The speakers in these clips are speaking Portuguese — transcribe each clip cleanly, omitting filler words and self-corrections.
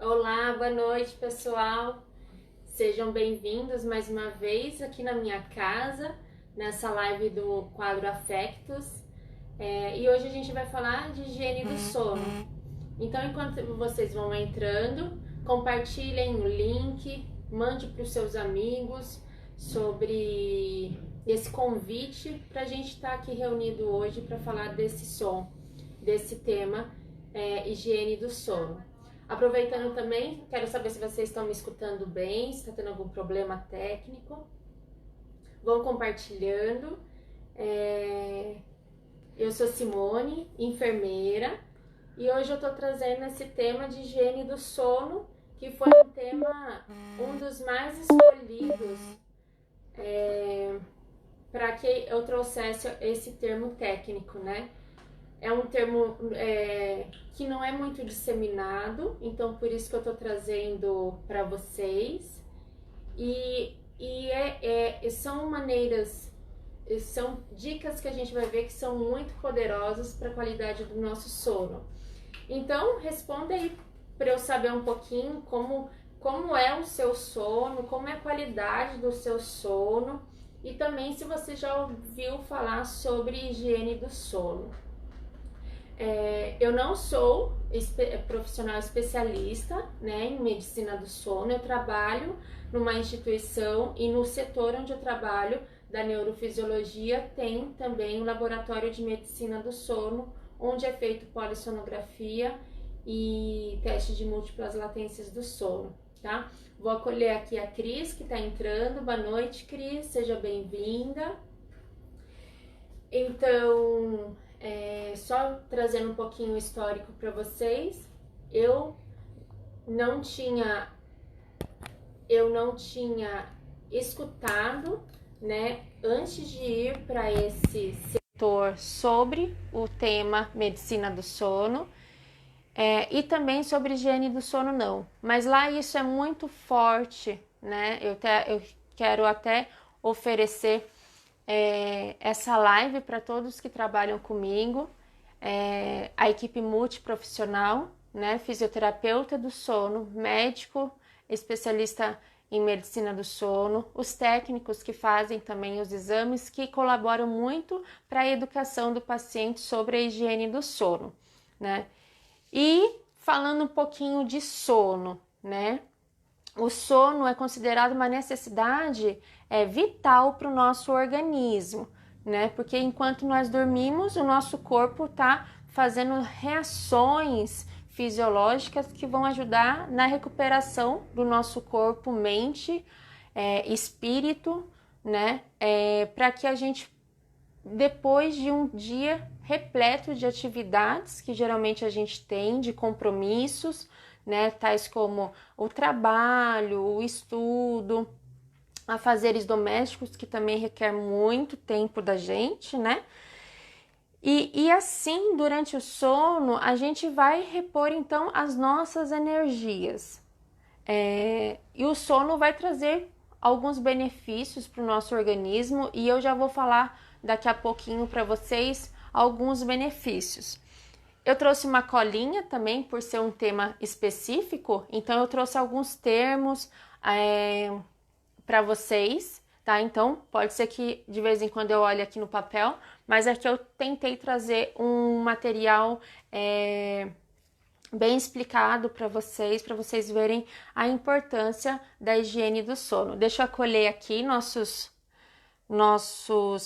Olá, boa noite, pessoal. Sejam bem-vindos mais uma vez aqui na minha casa, nessa live do quadro Afectos. E hoje a gente vai falar de higiene do sono. Então, enquanto vocês vão entrando, compartilhem o link, mande para os seus amigos sobre esse convite para a gente estar aqui reunido hoje para falar desse tema, higiene do sono. Aproveitando também, quero saber se vocês estão me escutando bem, se está tendo algum problema técnico. Vão compartilhando. Eu sou Simone, enfermeira, e hoje eu estou trazendo esse tema de higiene do sono, que foi um dos mais escolhidos para que eu trouxesse esse termo técnico, né? É um termo que não é muito disseminado, então por isso que eu estou trazendo para vocês. São dicas que a gente vai ver que são muito poderosas para a qualidade do nosso sono. Então, responda aí para eu saber um pouquinho como é o seu sono, como é a qualidade do seu sono e também se você já ouviu falar sobre higiene do sono. Eu não sou profissional especialista, né, em medicina do sono. Eu trabalho numa instituição e no setor onde eu trabalho, da neurofisiologia, tem também um laboratório de medicina do sono, onde é feito polissonografia e teste de múltiplas latências do sono, tá? Vou acolher aqui a Cris, que está entrando. Boa noite, Cris, seja bem-vinda. Então, só trazendo um pouquinho o histórico para vocês, eu não tinha escutado, né, antes de ir para esse setor sobre o tema medicina do sono e também sobre higiene do sono não, mas lá isso é muito forte, né? Eu quero até oferecer essa live para todos que trabalham comigo, a equipe multiprofissional, né, fisioterapeuta do sono, médico, especialista em medicina do sono, os técnicos que fazem também os exames, que colaboram muito para a educação do paciente sobre a higiene do sono, né? E falando um pouquinho de sono, né? O sono é considerado uma necessidade vital para o nosso organismo, né? Porque enquanto nós dormimos, o nosso corpo está fazendo reações fisiológicas que vão ajudar na recuperação do nosso corpo, mente, espírito, né? Para que a gente, depois de um dia repleto de atividades que geralmente a gente tem, de compromissos, né, tais como o trabalho, o estudo, afazeres domésticos, que também requer muito tempo da gente, né? E assim, durante o sono, a gente vai repor então as nossas energias. E o sono vai trazer alguns benefícios para o nosso organismo e eu já vou falar daqui a pouquinho para vocês alguns benefícios. Eu trouxe uma colinha também, por ser um tema específico, então eu trouxe alguns termos para vocês, tá? Então, pode ser que de vez em quando eu olhe aqui no papel, mas aqui eu tentei trazer um material bem explicado para vocês verem a importância da higiene do sono. Deixa eu acolher aqui nossos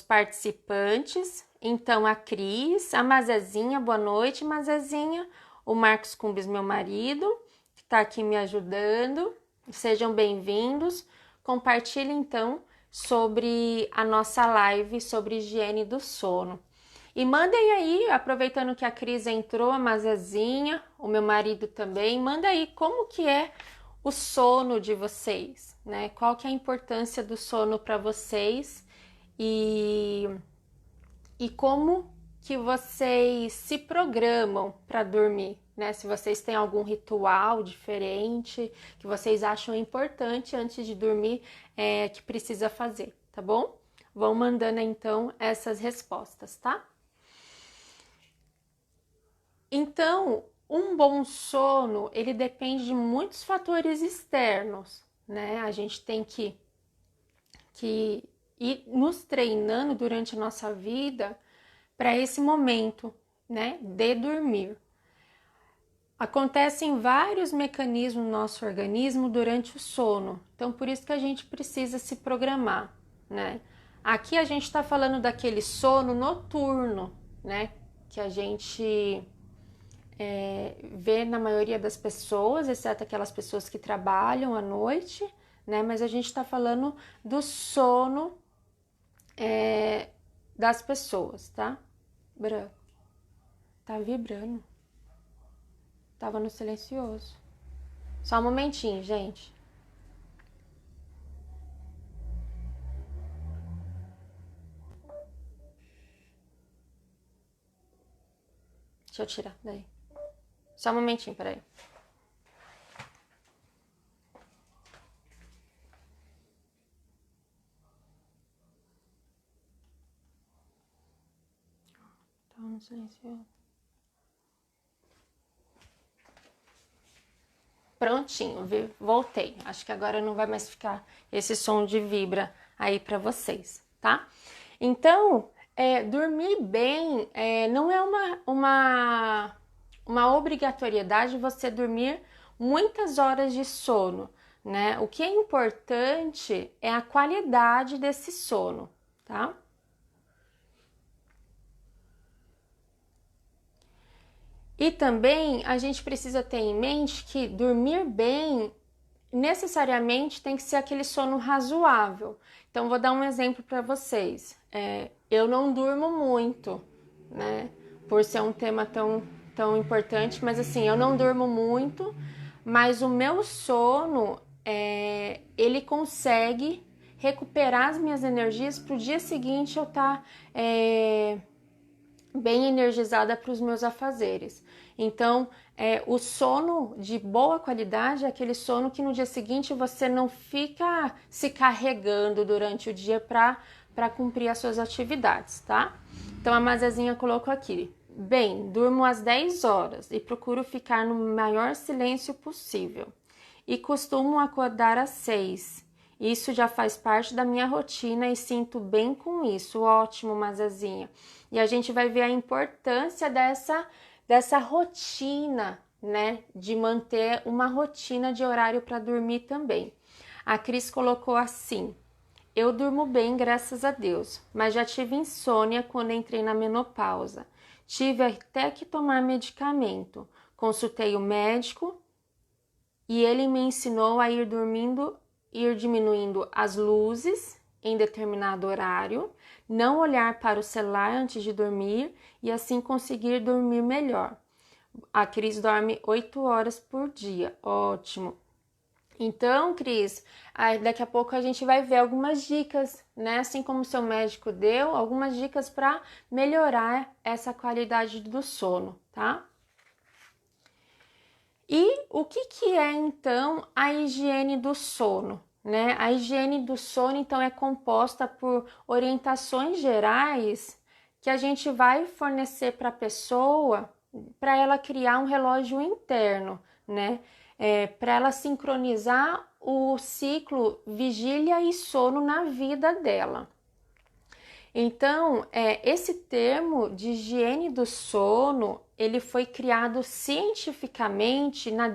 participantes. Então, a Cris, a Mazezinha, boa noite, Mazezinha, o Marcos Cumbis, meu marido, que está aqui me ajudando. Sejam bem-vindos. Compartilhe, então, sobre a nossa live sobre higiene do sono. E mandem aí, aproveitando que a Cris entrou, a Mazezinha, o meu marido também, manda aí como que é o sono de vocês, né? Qual que é a importância do sono para vocês e como que vocês se programam para dormir, né? Se vocês têm algum ritual diferente que vocês acham importante antes de dormir, que precisa fazer, tá bom? Vão mandando então essas respostas, tá? Então, um bom sono, ele depende de muitos fatores externos, né? A gente tem que ir nos treinando durante a nossa vida para esse momento, né, de dormir. Acontecem vários mecanismos no nosso organismo durante o sono, então por isso que a gente precisa se programar, né? Aqui a gente está falando daquele sono noturno, né, que a gente vê na maioria das pessoas, exceto aquelas pessoas que trabalham à noite, né? Mas a gente está falando do sono das pessoas, tá? Branco. Tá vibrando. Tava no silencioso. Só um momentinho, gente. Deixa eu tirar daí. Só um momentinho, peraí. Tava no silencioso. Prontinho, viu? Voltei. Acho que agora não vai mais ficar esse som de vibra aí para vocês, tá? Então, dormir bem não é uma obrigatoriedade você dormir muitas horas de sono, né? O que é importante é a qualidade desse sono, tá? E também a gente precisa ter em mente que dormir bem necessariamente tem que ser aquele sono razoável. Então, vou dar um exemplo para vocês. Eu não durmo muito, né? Por ser um tema tão importante, mas assim, eu não durmo muito, mas o meu sono, ele consegue recuperar as minhas energias para o dia seguinte eu estar bem energizada para os meus afazeres. Então, o sono de boa qualidade é aquele sono que no dia seguinte você não fica se carregando durante o dia para cumprir as suas atividades, tá? Então, a Mazazinha colocou aqui. Bem, durmo às 10 horas e procuro ficar no maior silêncio possível. E costumo acordar às 6. Isso já faz parte da minha rotina e sinto bem com isso. Ótimo, Mazazinha. E a gente vai ver a importância dessa rotina, né? De manter uma rotina de horário para dormir também. A Cris colocou assim: eu durmo bem, graças a Deus, mas já tive insônia quando entrei na menopausa. Tive até que tomar medicamento. Consultei o médico e ele me ensinou a ir diminuindo as luzes em determinado horário, não olhar para o celular antes de dormir e assim conseguir dormir melhor. A Cris dorme 8 horas por dia. Ótimo. Então, Cris, daqui a pouco a gente vai ver algumas dicas, né? Assim como o seu médico deu, algumas dicas para melhorar essa qualidade do sono, tá? E o que é então a higiene do sono? Né? A higiene do sono, então, é composta por orientações gerais que a gente vai fornecer para a pessoa para ela criar um relógio interno, né? Para ela sincronizar o ciclo vigília e sono na vida dela. Então, esse termo de higiene do sono, ele foi criado cientificamente na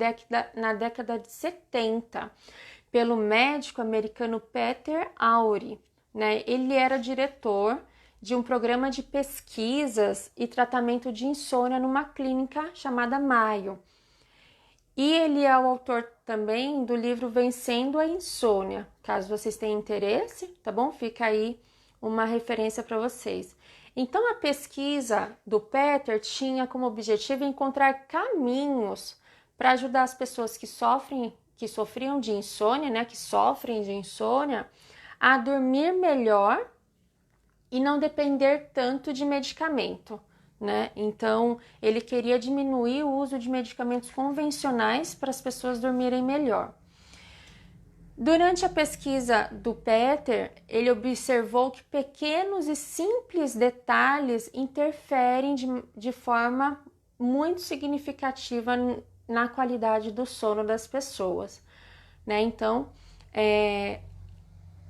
década de 70 pelo médico americano Peter Aury, né? Ele era diretor de um programa de pesquisas e tratamento de insônia numa clínica chamada Mayo. E ele é o autor também do livro Vencendo a Insônia. Caso vocês tenham interesse, tá bom? Fica aí uma referência para vocês. Então, a pesquisa do Peter tinha como objetivo encontrar caminhos para ajudar as pessoas que sofriam de insônia, né, que sofrem de insônia, a dormir melhor e não depender tanto de medicamento, né? Então, ele queria diminuir o uso de medicamentos convencionais para as pessoas dormirem melhor. Durante a pesquisa do Peter, ele observou que pequenos e simples detalhes interferem de forma muito significativa na qualidade do sono das pessoas, né? Então,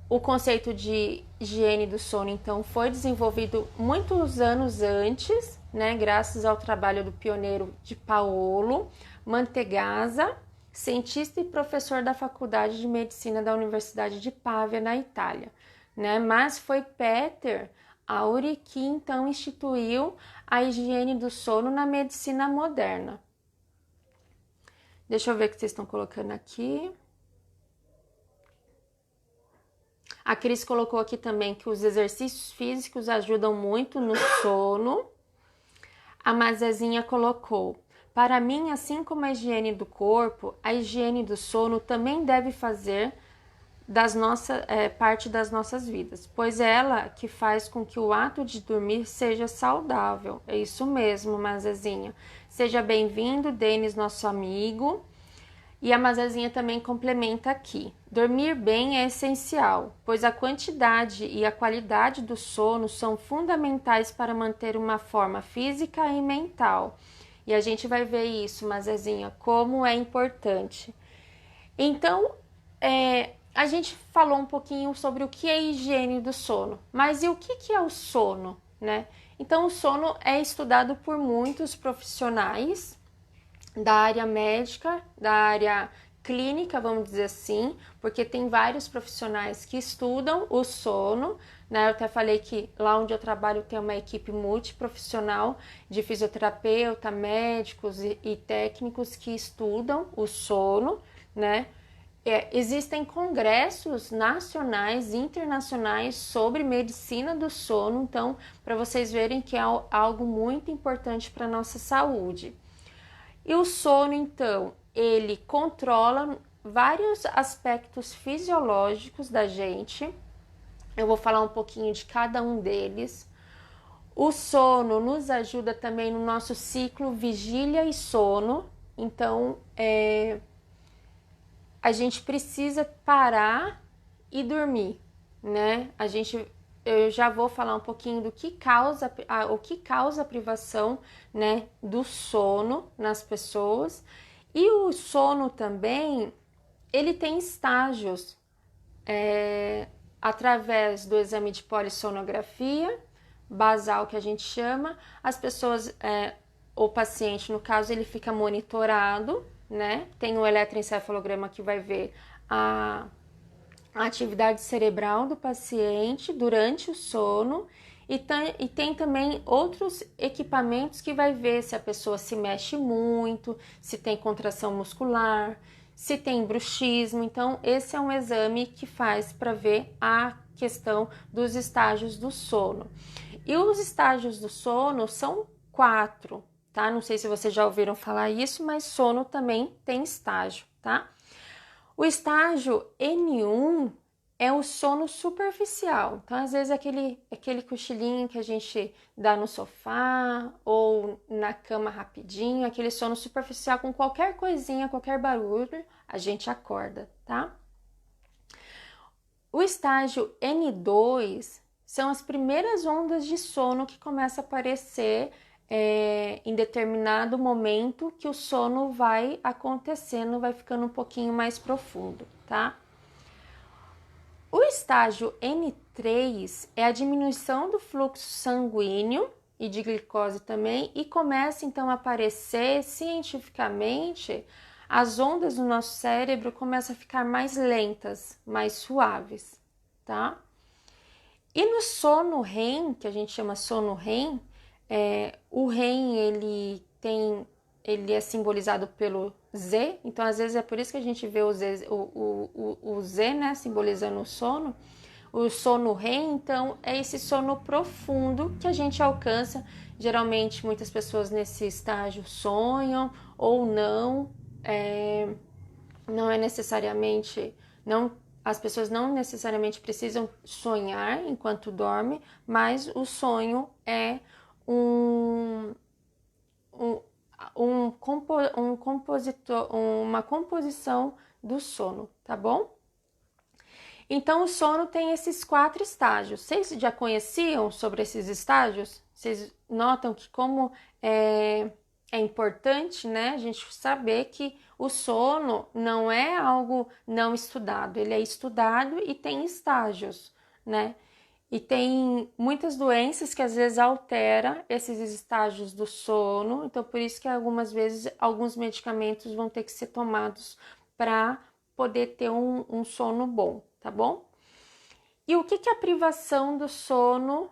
o conceito de higiene do sono, então, foi desenvolvido muitos anos antes, né? Graças ao trabalho do pioneiro de Paolo Mantegazza, cientista e professor da Faculdade de Medicina da Universidade de Pávia, na Itália, né? Mas foi Peter Aury que então instituiu a higiene do sono na medicina moderna. Deixa eu ver o que vocês estão colocando aqui. A Cris colocou aqui também que os exercícios físicos ajudam muito no sono. A Mazezinha colocou: para mim, assim como a higiene do corpo, a higiene do sono também deve fazer parte das nossas vidas, pois é ela que faz com que o ato de dormir seja saudável. É isso mesmo, Mazezinha. Seja bem-vindo, Denis, nosso amigo. E a Mazezinha também complementa aqui: dormir bem é essencial, pois a quantidade e a qualidade do sono são fundamentais para manter uma forma física e mental. E a gente vai ver isso, Mazezinha, como é importante. Então, a gente falou um pouquinho sobre o que é higiene do sono, mas e o que é o sono, né? Então, o sono é estudado por muitos profissionais da área médica, da área clínica, vamos dizer assim, porque tem vários profissionais que estudam o sono, né? Eu até falei que lá onde eu trabalho tem uma equipe multiprofissional de fisioterapeuta, médicos e técnicos que estudam o sono, né? Existem congressos nacionais e internacionais sobre medicina do sono, então, para vocês verem que é algo muito importante para a nossa saúde. E o sono, então, ele controla vários aspectos fisiológicos da gente. Eu vou falar um pouquinho de cada um deles. O sono nos ajuda também no nosso ciclo vigília e sono. Então, a gente precisa parar e dormir, né? Eu já vou falar um pouquinho do que causa a privação, né, do sono nas pessoas. E o sono também, ele tem estágios, através do exame de polissonografia basal, que a gente chama, as pessoas, o paciente, no caso, ele fica monitorado, né? Tem um eletroencefalograma que vai ver a atividade cerebral do paciente durante o sono e tem também outros equipamentos que vai ver se a pessoa se mexe muito, se tem contração muscular, se tem bruxismo. Então, esse é um exame que faz para ver a questão dos estágios do sono. E os estágios do sono são 4, tá? Não sei se vocês já ouviram falar isso, mas sono também tem estágio, tá? O estágio N1 é o sono superficial. Então, às vezes, aquele cochilinho que a gente dá no sofá ou na cama rapidinho, aquele sono superficial com qualquer coisinha, qualquer barulho, a gente acorda, tá? O estágio N2 são as primeiras ondas de sono que começam a aparecer em determinado momento que o sono vai acontecendo, vai ficando um pouquinho mais profundo, tá? O estágio N3 é a diminuição do fluxo sanguíneo e de glicose também, e começa então a aparecer cientificamente, as ondas do nosso cérebro começam a ficar mais lentas, mais suaves, tá? E no sono REM, que a gente chama sono REM, o REM ele é simbolizado pelo Z, então às vezes é por isso que a gente vê o Z, né, simbolizando o sono. O sono REM, então, é esse sono profundo que a gente alcança. Geralmente, muitas pessoas nesse estágio sonham ou não. Não é necessariamente, as pessoas não necessariamente precisam sonhar enquanto dorme, mas o sonho é uma composição do sono, tá bom? Então, o sono tem esses 4 estágios. Vocês já conheciam sobre esses estágios? Vocês notam que como é importante, né, a gente saber que o sono não é algo não estudado, ele é estudado e tem estágios, né? E tem muitas doenças que às vezes alteram esses estágios do sono, então por isso que algumas vezes alguns medicamentos vão ter que ser tomados para poder ter um sono bom, tá bom? E o que a privação do sono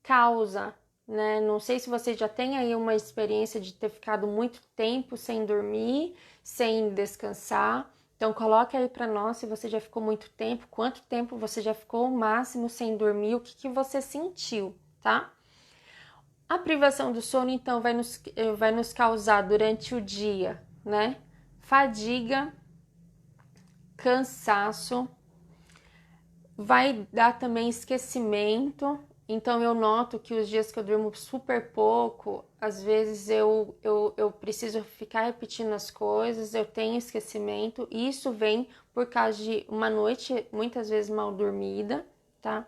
causa, né? Não sei se você já tem aí uma experiência de ter ficado muito tempo sem dormir, sem descansar. Então coloque aí para nós se você já ficou muito tempo, quanto tempo você já ficou o máximo sem dormir, o que você sentiu, tá? A privação do sono, então, vai nos causar durante o dia, né? Fadiga, cansaço, vai dar também esquecimento. Então eu noto que os dias que eu durmo super pouco, às vezes eu preciso ficar repetindo as coisas, eu tenho esquecimento. E isso vem por causa de uma noite muitas vezes mal dormida, tá?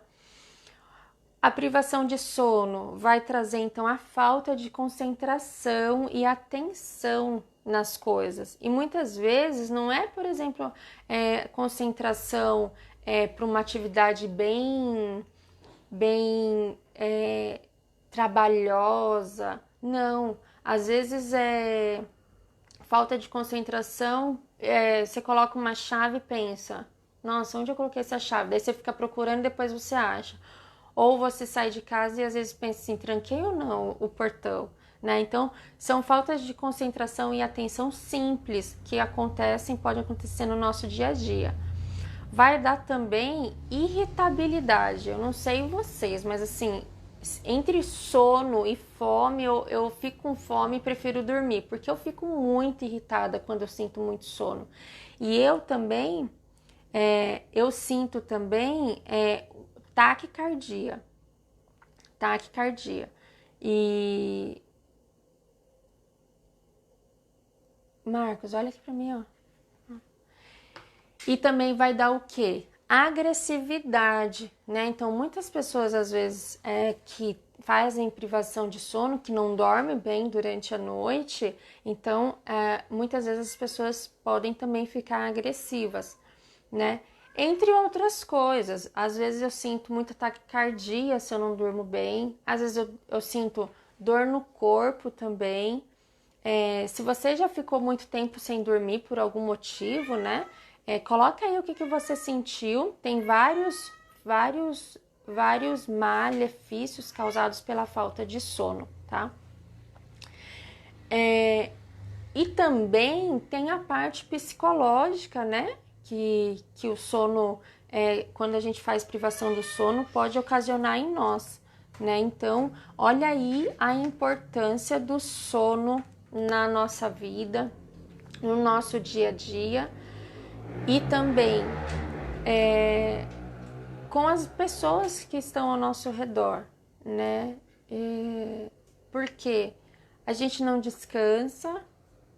A privação de sono vai trazer então a falta de concentração e atenção nas coisas. E muitas vezes não é, por exemplo, concentração para uma atividade bem trabalhosa. Não, às vezes é falta de concentração. Você coloca uma chave e pensa, nossa, onde eu coloquei essa chave? Daí você fica procurando e depois você acha. Ou você sai de casa e às vezes pensa assim, tranquei ou não o portão, né? Então, são faltas de concentração e atenção simples que acontecem, podem acontecer no nosso dia a dia. Vai dar também irritabilidade. Eu não sei vocês, mas assim, entre sono e fome, eu fico com fome e prefiro dormir, porque eu fico muito irritada quando eu sinto muito sono. E eu também, eu sinto também taquicardia. Taquicardia. E... Marcos, olha aqui pra mim, ó. E também vai dar o quê? Agressividade, né? Então, muitas pessoas, às vezes, que fazem privação de sono, que não dormem bem durante a noite, então, muitas vezes as pessoas podem também ficar agressivas, né? Entre outras coisas, às vezes eu sinto muita taquicardia se eu não durmo bem, às vezes eu sinto dor no corpo também. Se você já ficou muito tempo sem dormir por algum motivo, né? Coloca aí o que você sentiu. Tem vários malefícios causados pela falta de sono, tá? E também tem a parte psicológica, né? Que o sono, quando a gente faz privação do sono, pode ocasionar em nós, né? Então, olha aí a importância do sono na nossa vida, no nosso dia a dia e também com as pessoas que estão ao nosso redor, né? Porque a gente não descansa,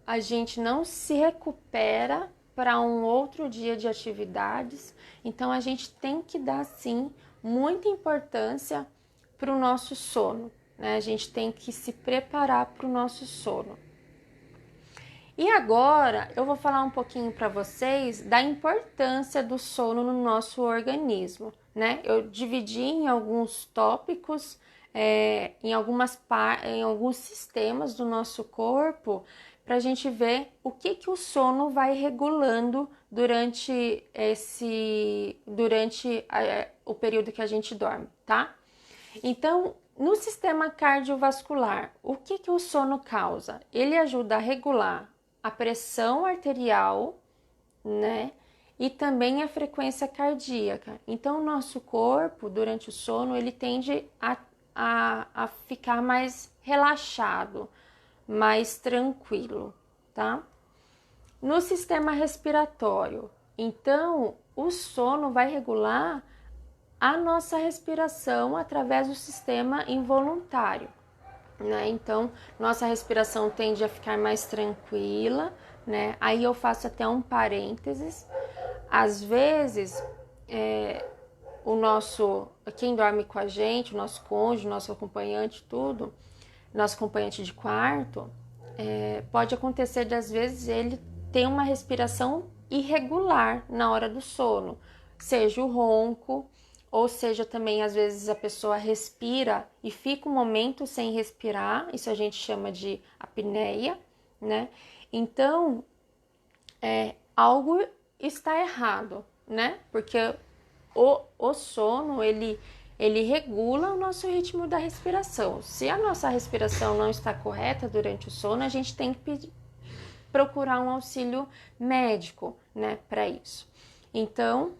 a gente não se recupera para um outro dia de atividades, então a gente tem que dar sim muita importância para o nosso sono, né? A gente tem que se preparar para o nosso sono. E agora eu vou falar um pouquinho para vocês da importância do sono no nosso organismo, né? Eu dividi em alguns tópicos, em alguns sistemas do nosso corpo, para a gente ver o que o sono vai regulando durante o período que a gente dorme, tá? Então, no sistema cardiovascular, o que o sono causa? Ele ajuda a regular a pressão arterial, né? E também a frequência cardíaca. Então, o nosso corpo, durante o sono, ele tende a ficar mais relaxado, mais tranquilo, tá? No sistema respiratório, então, o sono vai regular a nossa respiração através do sistema involuntário, né? Então, nossa respiração tende a ficar mais tranquila, né? Aí eu faço até um parênteses. Às vezes, quem dorme com a gente, o nosso cônjuge, nosso acompanhante, nosso acompanhante de quarto, pode acontecer de às vezes ele ter uma respiração irregular na hora do sono, seja o ronco, ou seja também às vezes a pessoa respira e fica um momento sem respirar, isso a gente chama de apneia, né? Então, algo está errado, né? Porque o sono, ele regula o nosso ritmo da respiração. Se a nossa respiração não está correta durante o sono, a gente tem que procurar um auxílio médico, né, para isso. Então,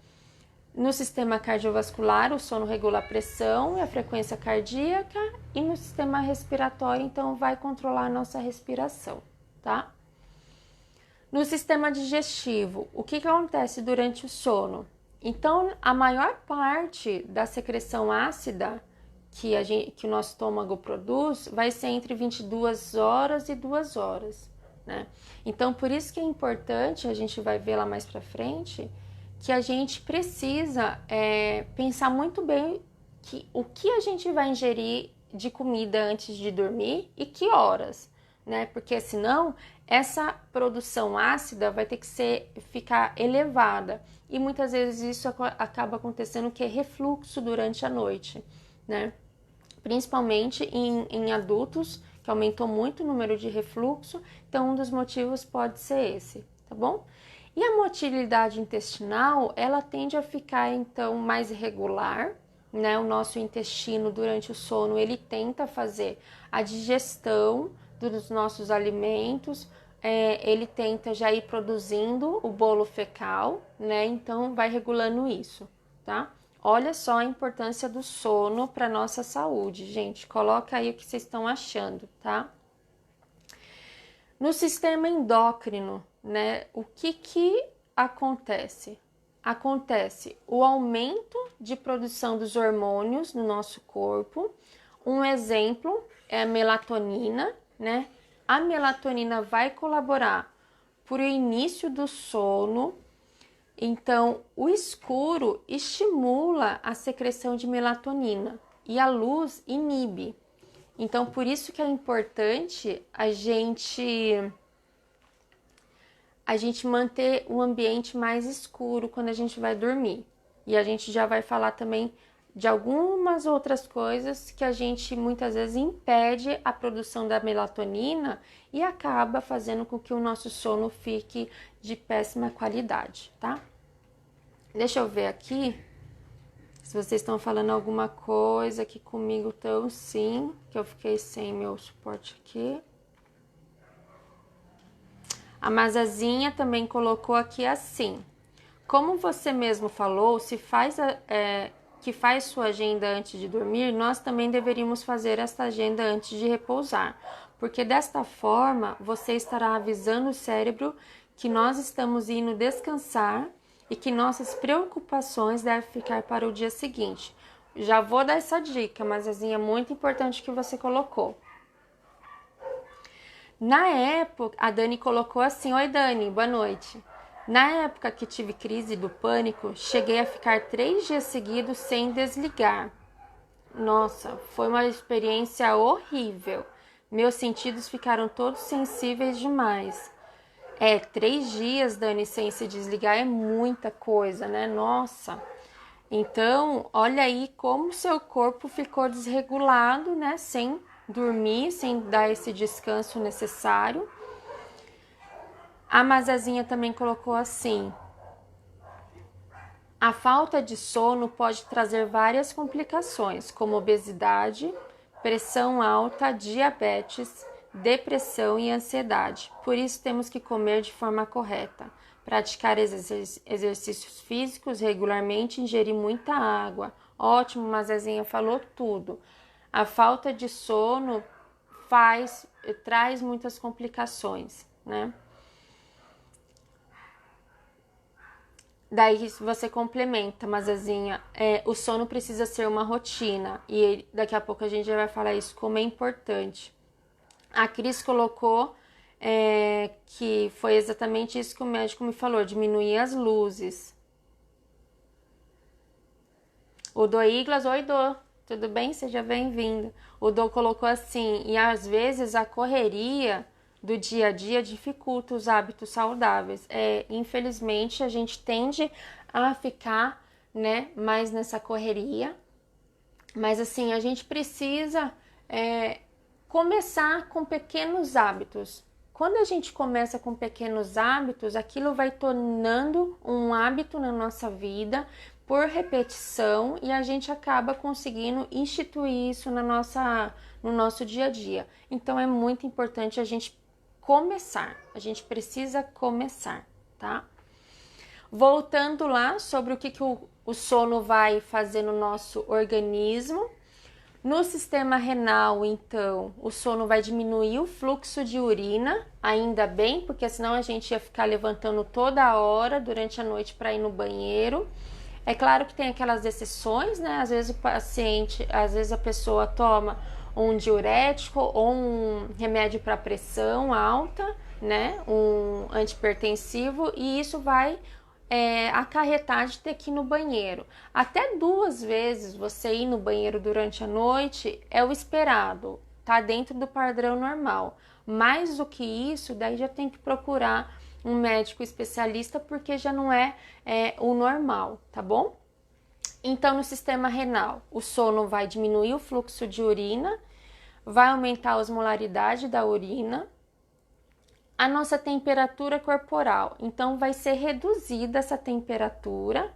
no sistema cardiovascular, o sono regula a pressão e a frequência cardíaca, e no sistema respiratório, então, vai controlar a nossa respiração, tá? No sistema digestivo, o que acontece durante o sono? Então, a maior parte da secreção ácida que o nosso estômago produz vai ser entre 22 horas e 2 horas, né? Então, por isso que é importante, a gente vai ver lá mais pra frente, que a gente precisa pensar muito bem o que a gente vai ingerir de comida antes de dormir e que horas, né? Porque senão essa produção ácida vai ter que ficar elevada, e muitas vezes isso acaba acontecendo, que é refluxo durante a noite, né? Principalmente em adultos, que aumentou muito o número de refluxo, então um dos motivos pode ser esse, tá bom? E a motilidade intestinal, ela tende a ficar então mais irregular, né? O nosso intestino durante o sono, ele tenta fazer a digestão dos nossos alimentos, ele tenta já ir produzindo o bolo fecal, né? Então vai regulando isso, tá? Olha só a importância do sono para nossa saúde, gente. Coloca aí o que vocês estão achando, tá? No sistema endócrino, né? O que acontece? Acontece o aumento de produção dos hormônios no nosso corpo. Um exemplo é a melatonina, né? A melatonina vai colaborar para o início do sono. Então, o escuro estimula a secreção de melatonina e a luz inibe. Então, por isso que é importante a gente manter o ambiente mais escuro quando a gente vai dormir. E a gente já vai falar também de algumas outras coisas que a gente muitas vezes impede a produção da melatonina e acaba fazendo com que o nosso sono fique de péssima qualidade, tá? Deixa eu ver aqui se vocês estão falando alguma coisa aqui comigo, então sim, que eu fiquei sem meu suporte aqui. A Mazazinha também colocou aqui assim: como você mesmo falou, se faz que faz sua agenda antes de dormir, nós também deveríamos fazer esta agenda antes de repousar, porque desta forma você estará avisando o cérebro que nós estamos indo descansar e que nossas preocupações devem ficar para o dia seguinte. Já vou dar essa dica, mas é muito importante que você colocou. Na época, a Dani colocou assim: oi Dani, boa noite. Na época que tive crise do pânico, cheguei a ficar 3 dias seguidos sem desligar. Nossa, foi uma experiência horrível. Meus sentidos ficaram todos sensíveis demais. 3 dias, Dani, sem se desligar é muita coisa, né? Nossa. Então, olha aí como seu corpo ficou desregulado, né? Sem dormir, sem dar esse descanso necessário. A Mazazinha também colocou assim: a falta de sono pode trazer várias complicações, como obesidade, pressão alta, diabetes, depressão e ansiedade. Por isso temos que comer de forma correta, praticar exercícios físicos regularmente, ingerir muita água. Ótimo, Mazazinha falou tudo. A falta de sono traz muitas complicações, né? Daí você complementa, Mazazinha, o sono precisa ser uma rotina, e daqui a pouco a gente já vai falar isso, como é importante. A Cris colocou que foi exatamente isso que o médico me falou: diminuir as luzes. O Douglas, oi Dô, tudo bem? Seja bem-vindo. O Dô colocou assim: e às vezes a correria do dia a dia dificulta os hábitos saudáveis. Infelizmente, a gente tende a ficar, né, mais nessa correria, mas assim, a gente precisa começar com pequenos hábitos. Quando a gente começa com pequenos hábitos, aquilo vai tornando um hábito na nossa vida por repetição e a gente acaba conseguindo instituir isso no nosso dia a dia. Então é muito importante a gente começar, a gente precisa começar, tá? Voltando lá sobre o que o sono vai fazer no nosso organismo. No sistema renal, então, o sono vai diminuir o fluxo de urina, ainda bem, porque senão a gente ia ficar levantando toda hora durante a noite para ir no banheiro. É claro que tem aquelas exceções, né? Às vezes a pessoa toma um diurético ou um remédio para pressão alta, né? Um antihipertensivo, e isso vai acarretar de ter que ir no banheiro. Até 2 vezes você ir no banheiro durante a noite é o esperado, tá dentro do padrão normal. Mais do que isso, daí já tem que procurar um médico especialista, porque já não é o normal, tá bom? Então, no sistema renal, o sono vai diminuir o fluxo de urina, vai aumentar a osmolaridade da urina, a nossa temperatura corporal. Então, vai ser reduzida essa temperatura.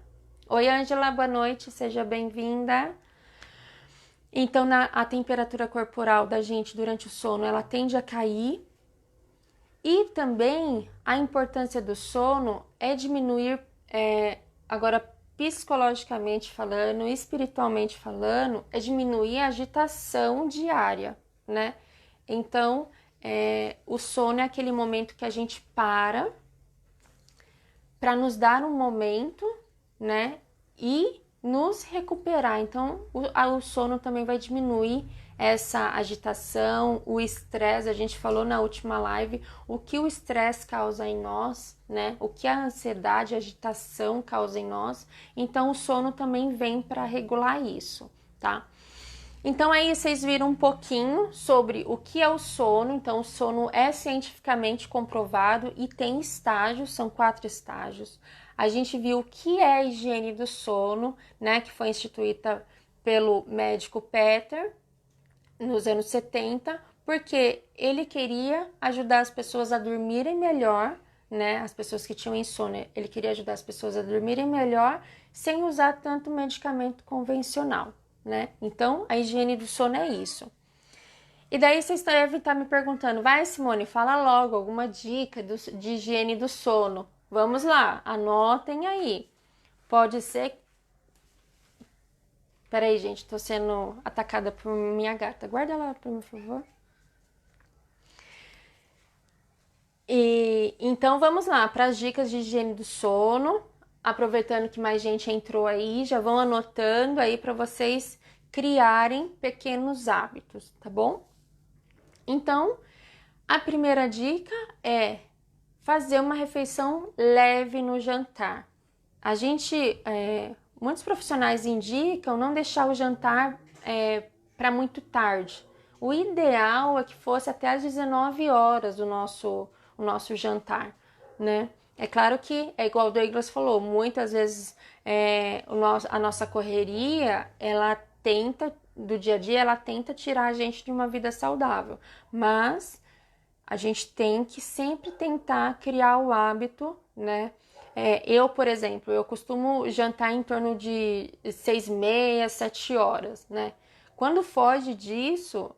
Oi, Ângela, boa noite, seja bem-vinda. Então, a temperatura corporal da gente durante o sono, ela tende a cair. E também a importância do sono é diminuir, agora psicologicamente falando, espiritualmente falando, é diminuir a agitação diária, né? Então, o sono é aquele momento que a gente para nos dar um momento, né? E nos recuperar. Então, o sono também vai diminuir essa agitação, o estresse. A gente falou na última live o que o estresse causa em nós, né? O que a ansiedade, a agitação causa em nós. Então, o sono também vem para regular isso, tá? Então, aí vocês viram um pouquinho sobre o que é o sono. Então, o sono é cientificamente comprovado e tem estágios, são 4 estágios. A gente viu o que é a higiene do sono, né, que foi instituída pelo médico Peter nos anos 70, porque ele queria ajudar as pessoas a dormirem melhor, né, as pessoas que tinham insônia, ele queria ajudar as pessoas a dormirem melhor sem usar tanto medicamento convencional, né? Então, a higiene do sono é isso. E daí vocês devem estar me perguntando, vai, Simone, fala logo alguma dica de higiene do sono. Vamos lá, anotem aí. Pode ser... Peraí, gente, tô sendo atacada por minha gata. Guarda ela pra mim, por favor. Então, vamos lá para as dicas de higiene do sono. Aproveitando que mais gente entrou aí, já vão anotando aí para vocês criarem pequenos hábitos, tá bom? Então, a primeira dica é fazer uma refeição leve no jantar. Muitos profissionais indicam não deixar o jantar para muito tarde. O ideal é que fosse até às 19 horas o nosso jantar, né? É claro que é igual o Douglas falou, muitas vezes a nossa correria, do dia a dia, ela tenta tirar a gente de uma vida saudável, mas a gente tem que sempre tentar criar o hábito, né? Eu, por exemplo, eu costumo jantar em torno de 6h30, 7 horas, né? Quando foge disso,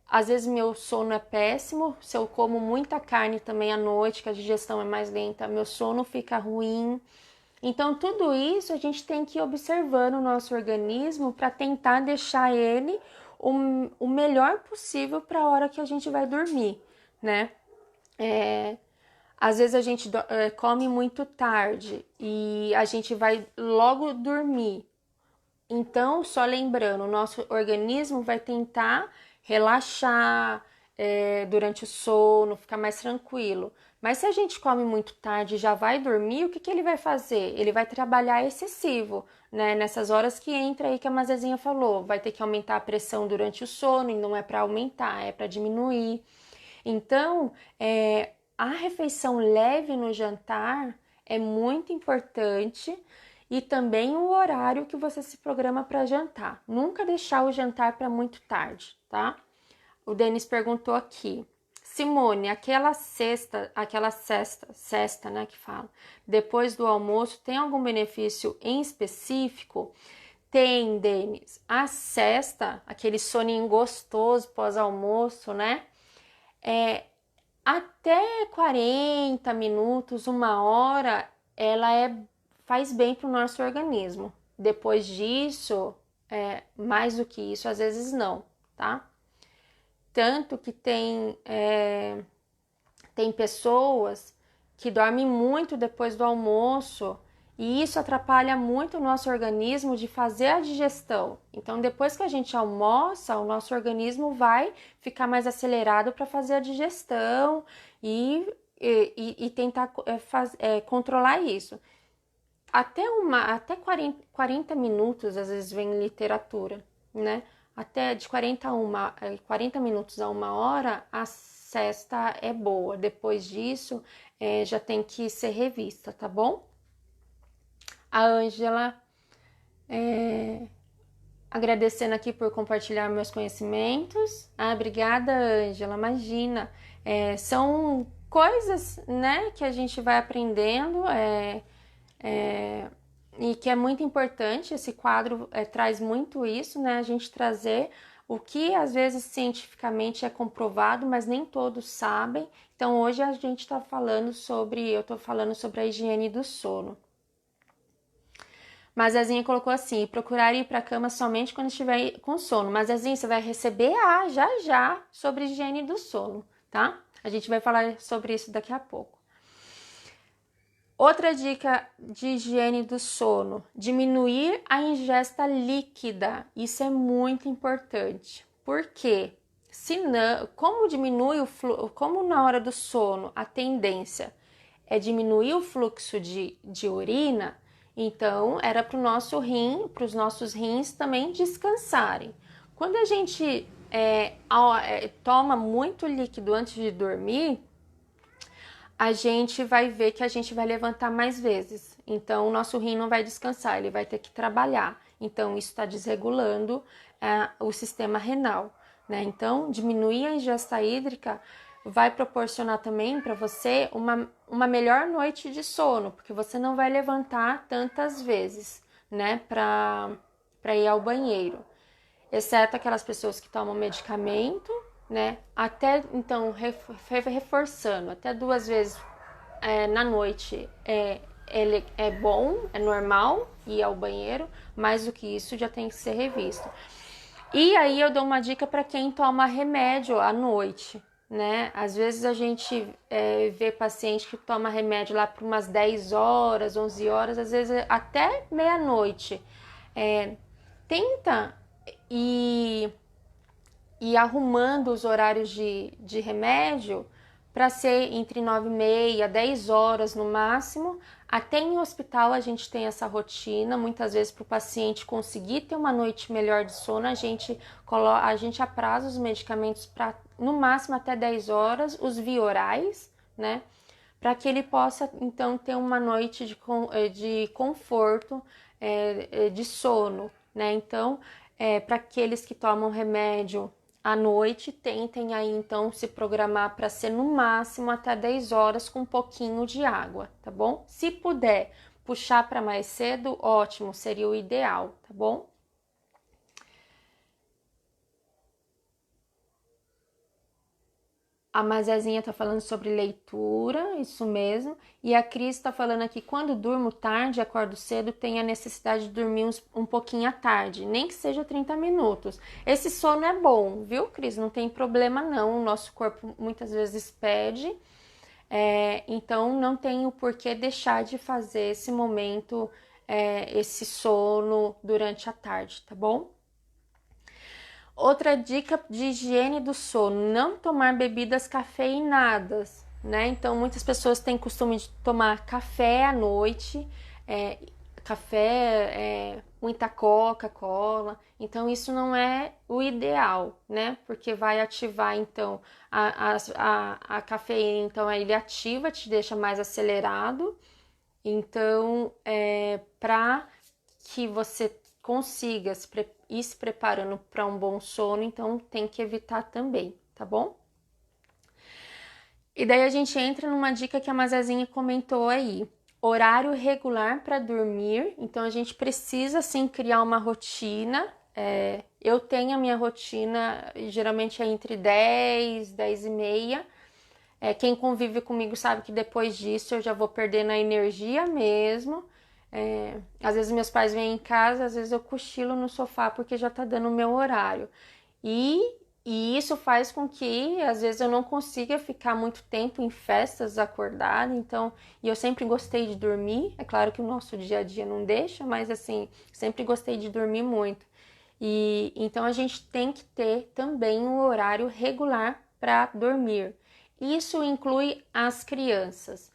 às vezes meu sono é péssimo. Se eu como muita carne também à noite, que a digestão é mais lenta, meu sono fica ruim. Então, tudo isso a gente tem que ir observando o nosso organismo para tentar deixar ele o melhor possível para a hora que a gente vai dormir, né? Às vezes a gente come muito tarde e a gente vai logo dormir. Então, só lembrando, o nosso organismo vai tentar relaxar durante o sono, ficar mais tranquilo. Mas se a gente come muito tarde e já vai dormir, o que ele vai fazer? Ele vai trabalhar excessivo, né? Nessas horas que entra aí que a Mazezinha falou, vai ter que aumentar a pressão durante o sono, e não é para aumentar, é para diminuir. Então, a refeição leve no jantar é muito importante e também o horário que você se programa para jantar. Nunca deixar o jantar para muito tarde, tá? O Denis perguntou aqui. Simone, aquela cesta, né, que fala, depois do almoço, tem algum benefício em específico? Tem, Denis. A cesta, aquele soninho gostoso pós-almoço, né? Até 40 minutos, 1 hora, ela faz bem para o nosso organismo. Depois disso, mais do que isso, às vezes não, tá? Tanto que tem pessoas que dormem muito depois do almoço e isso atrapalha muito o nosso organismo de fazer a digestão. Então, depois que a gente almoça, o nosso organismo vai ficar mais acelerado para fazer a digestão e tentar controlar isso. Até 40 minutos, às vezes vem literatura, né? Até de 40 minutos a 1 hora, a cesta é boa. Depois disso, já tem que ser revista, tá bom? A Ângela, agradecendo aqui por compartilhar meus conhecimentos. Obrigada, Ângela, imagina. São coisas, né, que a gente vai aprendendo, e que é muito importante. Esse quadro traz muito isso, né? A gente trazer o que às vezes cientificamente é comprovado, mas nem todos sabem. Então hoje a gente está falando eu estou falando sobre a higiene do sono. Mas Zezinha colocou assim: procurar ir para a cama somente quando estiver com sono. Mas Zezinha, você vai receber já sobre higiene do sono, tá? A gente vai falar sobre isso daqui a pouco. Outra dica de higiene do sono: diminuir a ingesta líquida. Isso é muito importante. Por quê? Como na hora do sono a tendência é diminuir o fluxo de urina, então era para os nossos rins também descansarem. Quando a gente toma muito líquido antes de dormir, a gente vai ver que a gente vai levantar mais vezes. Então, o nosso rim não vai descansar, ele vai ter que trabalhar. Então, isso está desregulando o sistema renal, né? Então, diminuir a ingesta hídrica vai proporcionar também para você uma melhor noite de sono, porque você não vai levantar tantas vezes, né, para ir ao banheiro. Exceto aquelas pessoas que tomam medicamento, né? Até então, reforçando, até 2 vezes na noite ele é bom, é normal ir ao banheiro, mais do que isso já tem que ser revisto. E aí eu dou uma dica para quem toma remédio à noite, né? Às vezes a gente vê paciente que toma remédio lá por umas 10 horas, 11 horas, às vezes até meia-noite. Tenta ir arrumando os horários de remédio para ser entre 9h30, 10 horas no máximo. Até em hospital a gente tem essa rotina, muitas vezes para o paciente conseguir ter uma noite melhor de sono, a gente apraza os medicamentos para no máximo até 10 horas, os via-orais, né? Para que ele possa então ter uma noite de conforto, de sono, né? Então, para aqueles que tomam remédio à noite, tentem aí então se programar para ser no máximo até 10 horas com um pouquinho de água, tá bom? Se puder puxar para mais cedo, ótimo, seria o ideal, tá bom? A Mazezinha tá falando sobre leitura, isso mesmo. E a Cris tá falando aqui: quando durmo tarde e acordo cedo, tenho a necessidade de dormir um pouquinho à tarde, nem que seja 30 minutos. Esse sono é bom, viu, Cris? Não tem problema não, o nosso corpo muitas vezes pede. Então não tem o porquê deixar de fazer esse momento, esse sono durante a tarde, tá bom? Outra dica de higiene do sono: não tomar bebidas cafeinadas, né? Então, muitas pessoas têm costume de tomar café à noite. café, muita Coca-Cola. Então, isso não é o ideal, né? Porque vai ativar, então, a cafeína, então, ele ativa, te deixa mais acelerado. Então, para que você consiga ir se preparando para um bom sono, então tem que evitar também, tá bom? E daí a gente entra numa dica que a Mazazinha comentou aí. Horário regular para dormir. Então a gente precisa sim criar uma rotina. Eu tenho a minha rotina, geralmente é entre 10, 10 e meia. Quem convive comigo sabe que depois disso eu já vou perdendo a energia mesmo. Às vezes meus pais vêm em casa, às vezes eu cochilo no sofá porque já tá dando o meu horário. E isso faz com que, às vezes, eu não consiga ficar muito tempo em festas acordada. Então, e eu sempre gostei de dormir. É claro que o nosso dia a dia não deixa, mas assim, sempre gostei de dormir muito. E então a gente tem que ter também um horário regular para dormir. Isso inclui as crianças.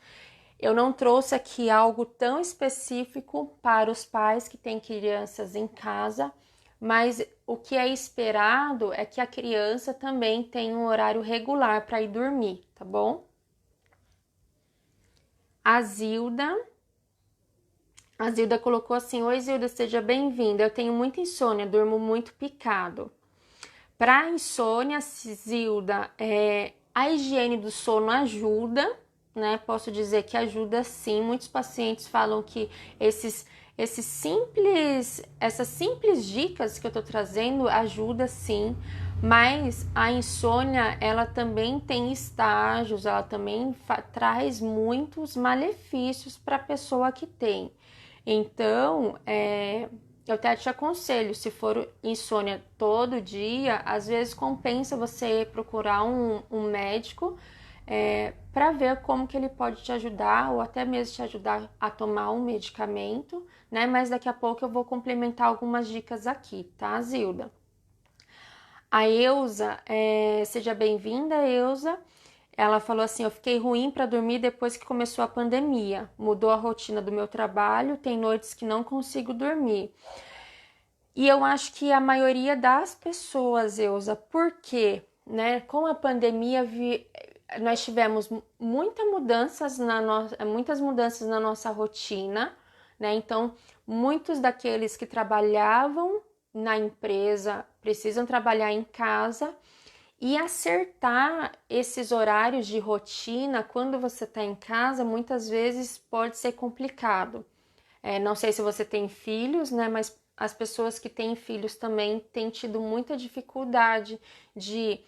Eu não trouxe aqui algo tão específico para os pais que têm crianças em casa, mas o que é esperado é que a criança também tenha um horário regular para ir dormir, tá bom? A Zilda colocou assim: Oi, Zilda, seja bem-vinda. Eu tenho muita insônia, durmo muito picado. Para insônia, Zilda, a higiene do sono ajuda, né? Posso dizer que ajuda sim. Muitos pacientes falam que essas simples dicas que eu tô trazendo ajuda sim, mas a insônia, ela também tem estágios, ela também traz muitos malefícios para a pessoa que tem. Então, eu até te aconselho, se for insônia todo dia, às vezes compensa você procurar um médico para ver como que ele pode te ajudar ou até mesmo te ajudar a tomar um medicamento, né? Mas daqui a pouco eu vou complementar algumas dicas aqui, tá, Zilda? A Eusa, seja bem-vinda, Eusa. Ela falou assim: eu fiquei ruim para dormir depois que começou a pandemia. Mudou a rotina do meu trabalho, tem noites que não consigo dormir. E eu acho que a maioria das pessoas, Eusa, por quê? Né? Com a pandemia, nós tivemos muitas mudanças na nossa rotina, né? Então, muitos daqueles que trabalhavam na empresa precisam trabalhar em casa e acertar esses horários de rotina quando você está em casa, muitas vezes pode ser complicado. Não sei se você tem filhos, né? Mas as pessoas que têm filhos também têm tido muita dificuldade de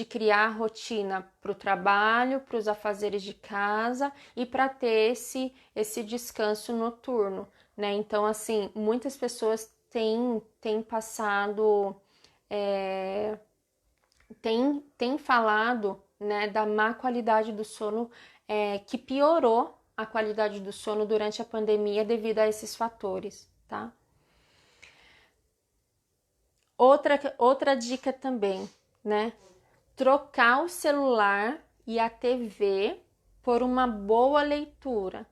criar rotina para o trabalho, para os afazeres de casa e para ter esse descanso noturno, né? Então, assim, muitas pessoas têm passado, têm falado, né, da má qualidade do sono, que piorou a qualidade do sono durante a pandemia devido a esses fatores, tá? Outra dica também, né? Trocar o celular e a TV por uma boa leitura.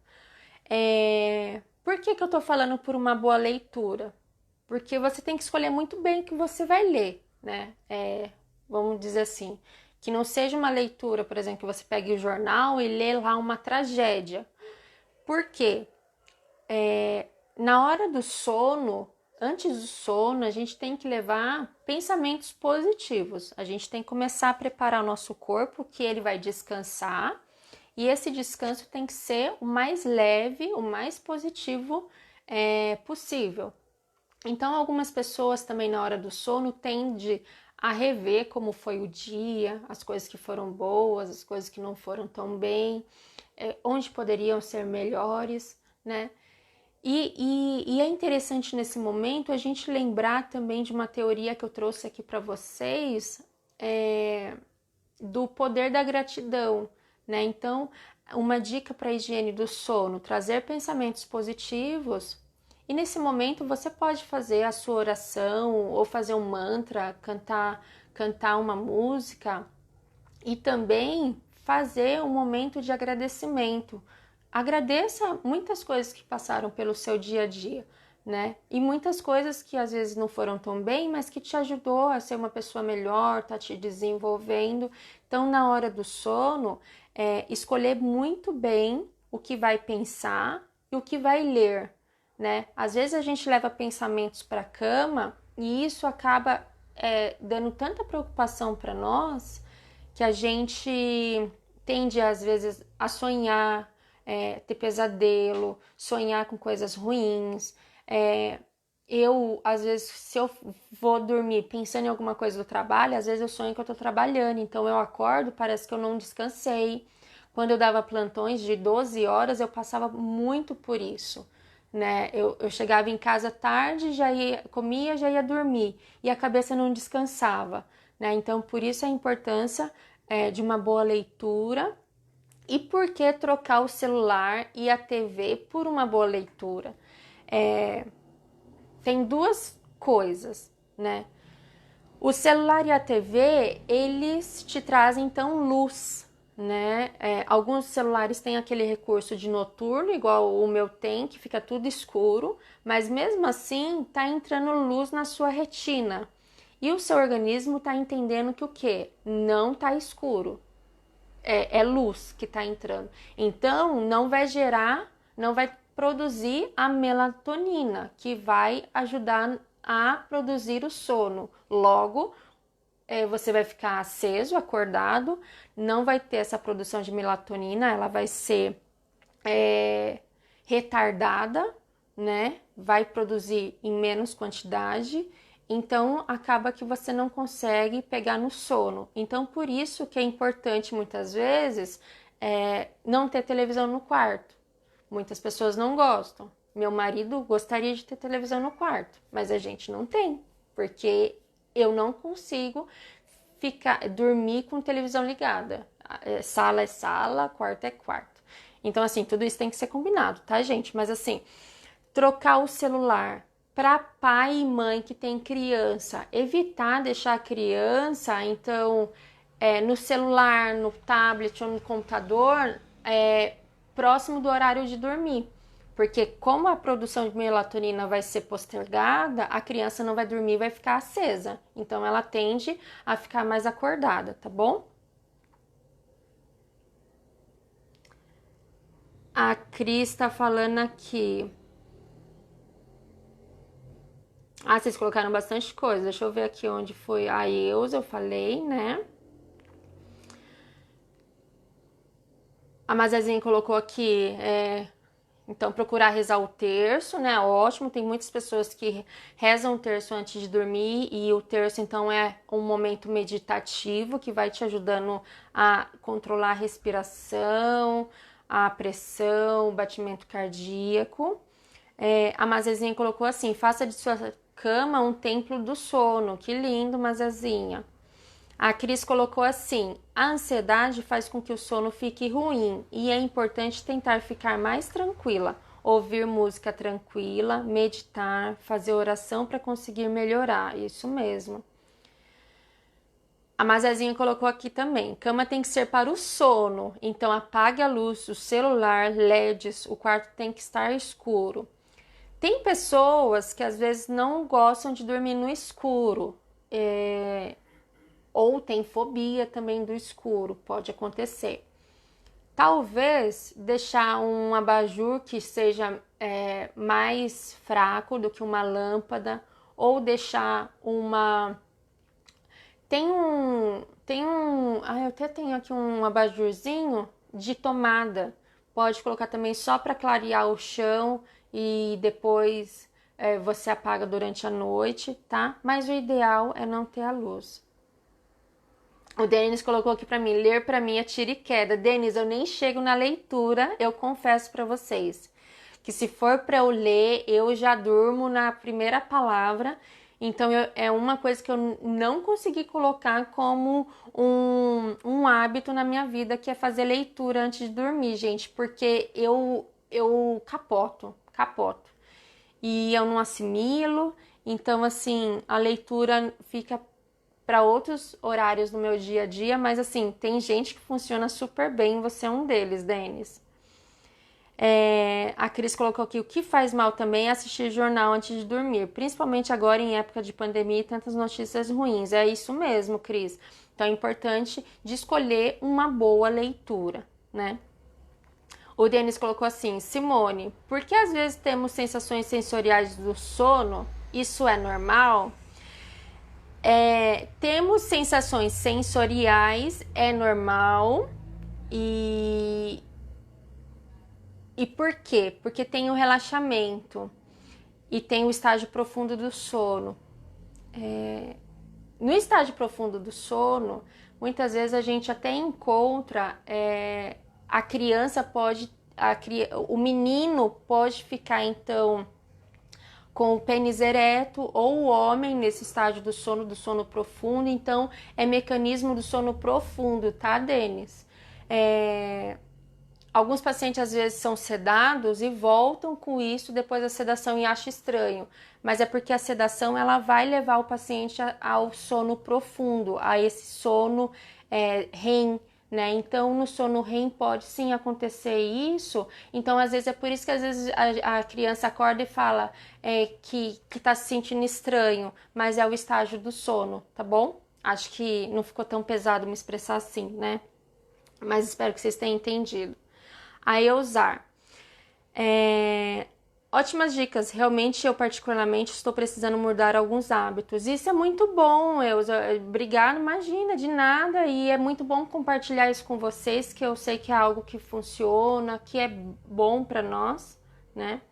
Por que eu tô falando por uma boa leitura? Porque você tem que escolher muito bem o que você vai ler, né? Vamos dizer assim, que não seja uma leitura, por exemplo, que você pegue o jornal e lê lá uma tragédia. Por quê? Na hora do sono, antes do sono, a gente tem que levar pensamentos positivos. A gente tem que começar a preparar o nosso corpo, que ele vai descansar. E esse descanso tem que ser o mais leve, o mais positivo possível. Então, algumas pessoas também na hora do sono tendem a rever como foi o dia, as coisas que foram boas, as coisas que não foram tão bem, onde poderiam ser melhores, né? E é interessante nesse momento a gente lembrar também de uma teoria que eu trouxe aqui para vocês, do poder da gratidão, né? Então, uma dica para a higiene do sono: trazer pensamentos positivos. E nesse momento você pode fazer a sua oração ou fazer um mantra, cantar uma música e também fazer um momento de agradecimento agradeça muitas coisas que passaram pelo seu dia a dia, né? E muitas coisas que às vezes não foram tão bem, mas que te ajudou a ser uma pessoa melhor, tá te desenvolvendo. Então, na hora do sono, escolher muito bem o que vai pensar e o que vai ler, né? Às vezes a gente leva pensamentos para a cama e isso acaba dando tanta preocupação para nós que a gente tende às vezes a sonhar, ter pesadelo, sonhar com coisas ruins. Às vezes, se eu vou dormir pensando em alguma coisa do trabalho, às vezes eu sonho que eu tô trabalhando, então eu acordo, parece que eu não descansei. Quando eu dava plantões de 12 horas, eu passava muito por isso, né? Eu chegava em casa tarde, comia, já ia dormir, e a cabeça não descansava, né? Então, por isso a importância de uma boa leitura. E por que trocar o celular e a TV por uma boa leitura? Tem duas coisas, né? O celular e a TV, eles te trazem, então, luz, né? Alguns celulares têm aquele recurso de noturno, igual o meu tem, que fica tudo escuro, mas mesmo assim tá entrando luz na sua retina. E o seu organismo tá entendendo que o quê? Não tá escuro. É luz que tá entrando. Então, não vai produzir a melatonina, que vai ajudar a produzir o sono. Logo, você vai ficar aceso, acordado, não vai ter essa produção de melatonina, ela vai ser retardada, né? Vai produzir em menos quantidade, então acaba que você não consegue pegar no sono. Então, por isso que é importante muitas vezes não ter televisão no quarto. Muitas pessoas não gostam. Meu marido gostaria de ter televisão no quarto, mas a gente não tem, porque eu não consigo dormir com televisão ligada. Sala é sala, quarto é quarto. Então, assim, tudo isso tem que ser combinado, tá, gente? Mas, assim, trocar o celular para pai e mãe que tem criança, evitar deixar a criança, então, no celular, no tablet ou no computador, próximo do horário de dormir. Porque como a produção de melatonina vai ser postergada, a criança não vai dormir, vai ficar acesa. Então, ela tende a ficar mais acordada, tá bom? A Cris tá falando aqui. Vocês colocaram bastante coisa. Deixa eu ver aqui onde foi a Eusa, eu falei, né? A Mazezinha colocou aqui, então procurar rezar o terço, né? Ótimo, tem muitas pessoas que rezam o terço antes de dormir e o terço então é um momento meditativo que vai te ajudando a controlar a respiração, a pressão, o batimento cardíaco. A Mazezinha colocou assim: faça de sua cama um templo do sono. Que lindo, Mazezinha. A Cris colocou assim: a ansiedade faz com que o sono fique ruim e é importante tentar ficar mais tranquila, ouvir música tranquila, meditar, fazer oração para conseguir melhorar. Isso mesmo. A Mazezinha colocou aqui também: cama tem que ser para o sono, então apague a luz, o celular, LEDs, o quarto tem que estar escuro. Tem pessoas que às vezes não gostam de dormir no escuro. Ou tem fobia também do escuro, pode acontecer. Talvez deixar um abajur que seja mais fraco do que uma lâmpada, ou deixar uma... eu até tenho aqui um abajurzinho de tomada. Pode colocar também só para clarear o chão e depois você apaga durante a noite, tá? Mas o ideal é não ter a luz. O Denis colocou aqui para mim: ler para mim é tiro e queda. Denis, eu nem chego na leitura, eu confesso para vocês que se for para eu ler, eu já durmo na primeira palavra. Então é uma coisa que eu não consegui colocar como um hábito na minha vida, que é fazer leitura antes de dormir, gente, porque eu capoto. E eu não assimilo, então assim, a leitura fica para outros horários no meu dia a dia, mas assim, tem gente que funciona super bem, você é um deles, Denis. A Cris colocou aqui, o que faz mal também é assistir jornal antes de dormir, principalmente agora em época de pandemia e tantas notícias ruins. É isso mesmo, Cris. Então é importante de escolher uma boa leitura, né? O Denis colocou assim, Simone, por que às vezes temos sensações sensoriais do sono? Isso é normal? Temos sensações sensoriais, é normal. E por quê? Porque tem o relaxamento e tem o estágio profundo do sono. No estágio profundo do sono, muitas vezes a gente até encontra a criança pode, o menino pode ficar então com o pênis ereto ou o homem nesse estágio do sono profundo. Então é mecanismo do sono profundo, tá, Denis? Alguns pacientes às vezes são sedados e voltam com isso depois da sedação e acham estranho, mas é porque a sedação ela vai levar o paciente ao sono profundo, a esse sono REM, né? Então no sono REM pode sim acontecer isso. Então às vezes é por isso que às vezes a criança acorda e fala que tá se sentindo estranho, mas é o estágio do sono, tá bom? Acho que não ficou tão pesado me expressar assim, né? Mas espero que vocês tenham entendido. A Eusar. Ótimas dicas. Realmente, eu particularmente estou precisando mudar alguns hábitos. Isso é muito bom, Eusar. Obrigada, imagina, de nada. E é muito bom compartilhar isso com vocês, que eu sei que é algo que funciona, que é bom para nós, né?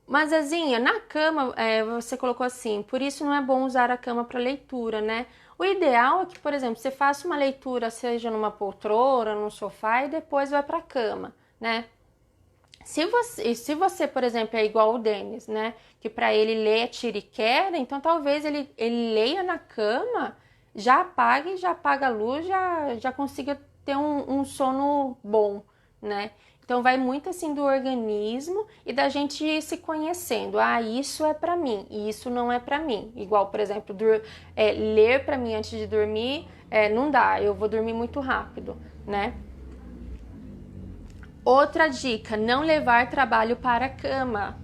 Mas, Azinha, na cama, você colocou assim, por isso não é bom usar a cama para leitura, né? O ideal é que, por exemplo, você faça uma leitura, seja numa poltrona, num sofá, e depois vai para a cama, né? Se você, por exemplo, é igual o Denis, né? Que para ele ler é tira e queda, então talvez ele leia na cama, já apague, já apaga a luz, já consiga ter um sono bom, né? Então vai muito assim do organismo e da gente ir se conhecendo. Ah, isso é para mim e isso não é para mim. Igual, por exemplo, ler para mim antes de dormir, não dá, eu vou dormir muito rápido, né? Outra dica, não levar trabalho para a cama.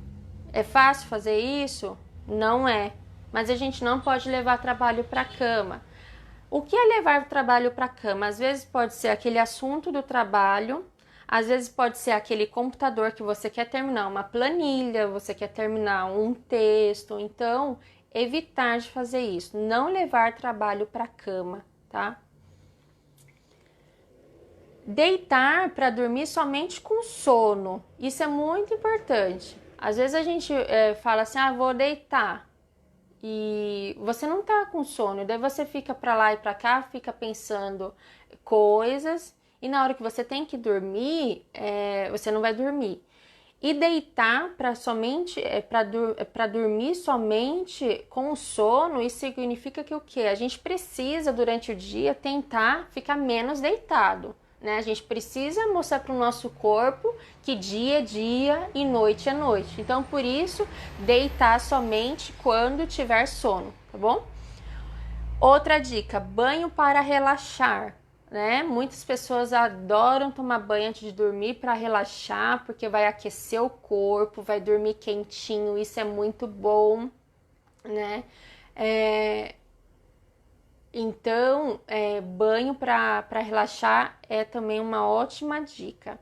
É fácil fazer isso? Não é. Mas a gente não pode levar trabalho para a cama. O que é levar trabalho para a cama? Às vezes pode ser aquele assunto do trabalho, às vezes pode ser aquele computador que você quer terminar uma planilha, você quer terminar um texto. Então, evitar de fazer isso. Não levar trabalho para a cama, tá? Deitar para dormir somente com sono. Isso é muito importante. Às vezes a gente fala assim, vou deitar. E você não tá com sono, daí você fica para lá e para cá, fica pensando coisas, e na hora que você tem que dormir, você não vai dormir. E deitar para somente para dormir somente com o sono, isso significa que o quê? A gente precisa durante o dia tentar ficar menos deitado, né? A gente precisa mostrar para o nosso corpo que dia é dia e noite é noite. Então, por isso, deitar somente quando tiver sono, tá bom? Outra dica, banho para relaxar, né? Muitas pessoas adoram tomar banho antes de dormir para relaxar, porque vai aquecer o corpo, vai dormir quentinho, isso é muito bom, né? Então, banho para relaxar é também uma ótima dica.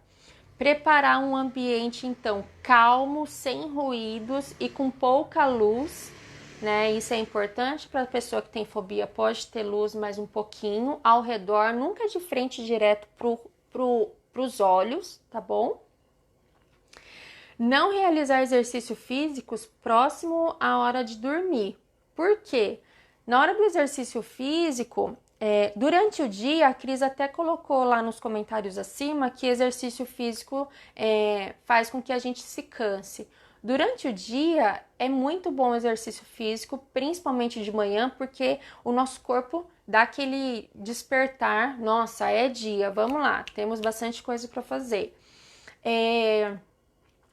Preparar um ambiente, então, calmo, sem ruídos e com pouca luz, né? Isso é importante para a pessoa que tem fobia, pode ter luz mais um pouquinho ao redor, nunca de frente direto pros olhos, tá bom? Não realizar exercícios físicos próximo à hora de dormir. Por quê? Na hora do exercício físico, durante o dia, a Cris até colocou lá nos comentários acima que exercício físico faz com que a gente se canse. Durante o dia, é muito bom o exercício físico, principalmente de manhã, porque o nosso corpo dá aquele despertar. Nossa, é dia, vamos lá, temos bastante coisa para fazer.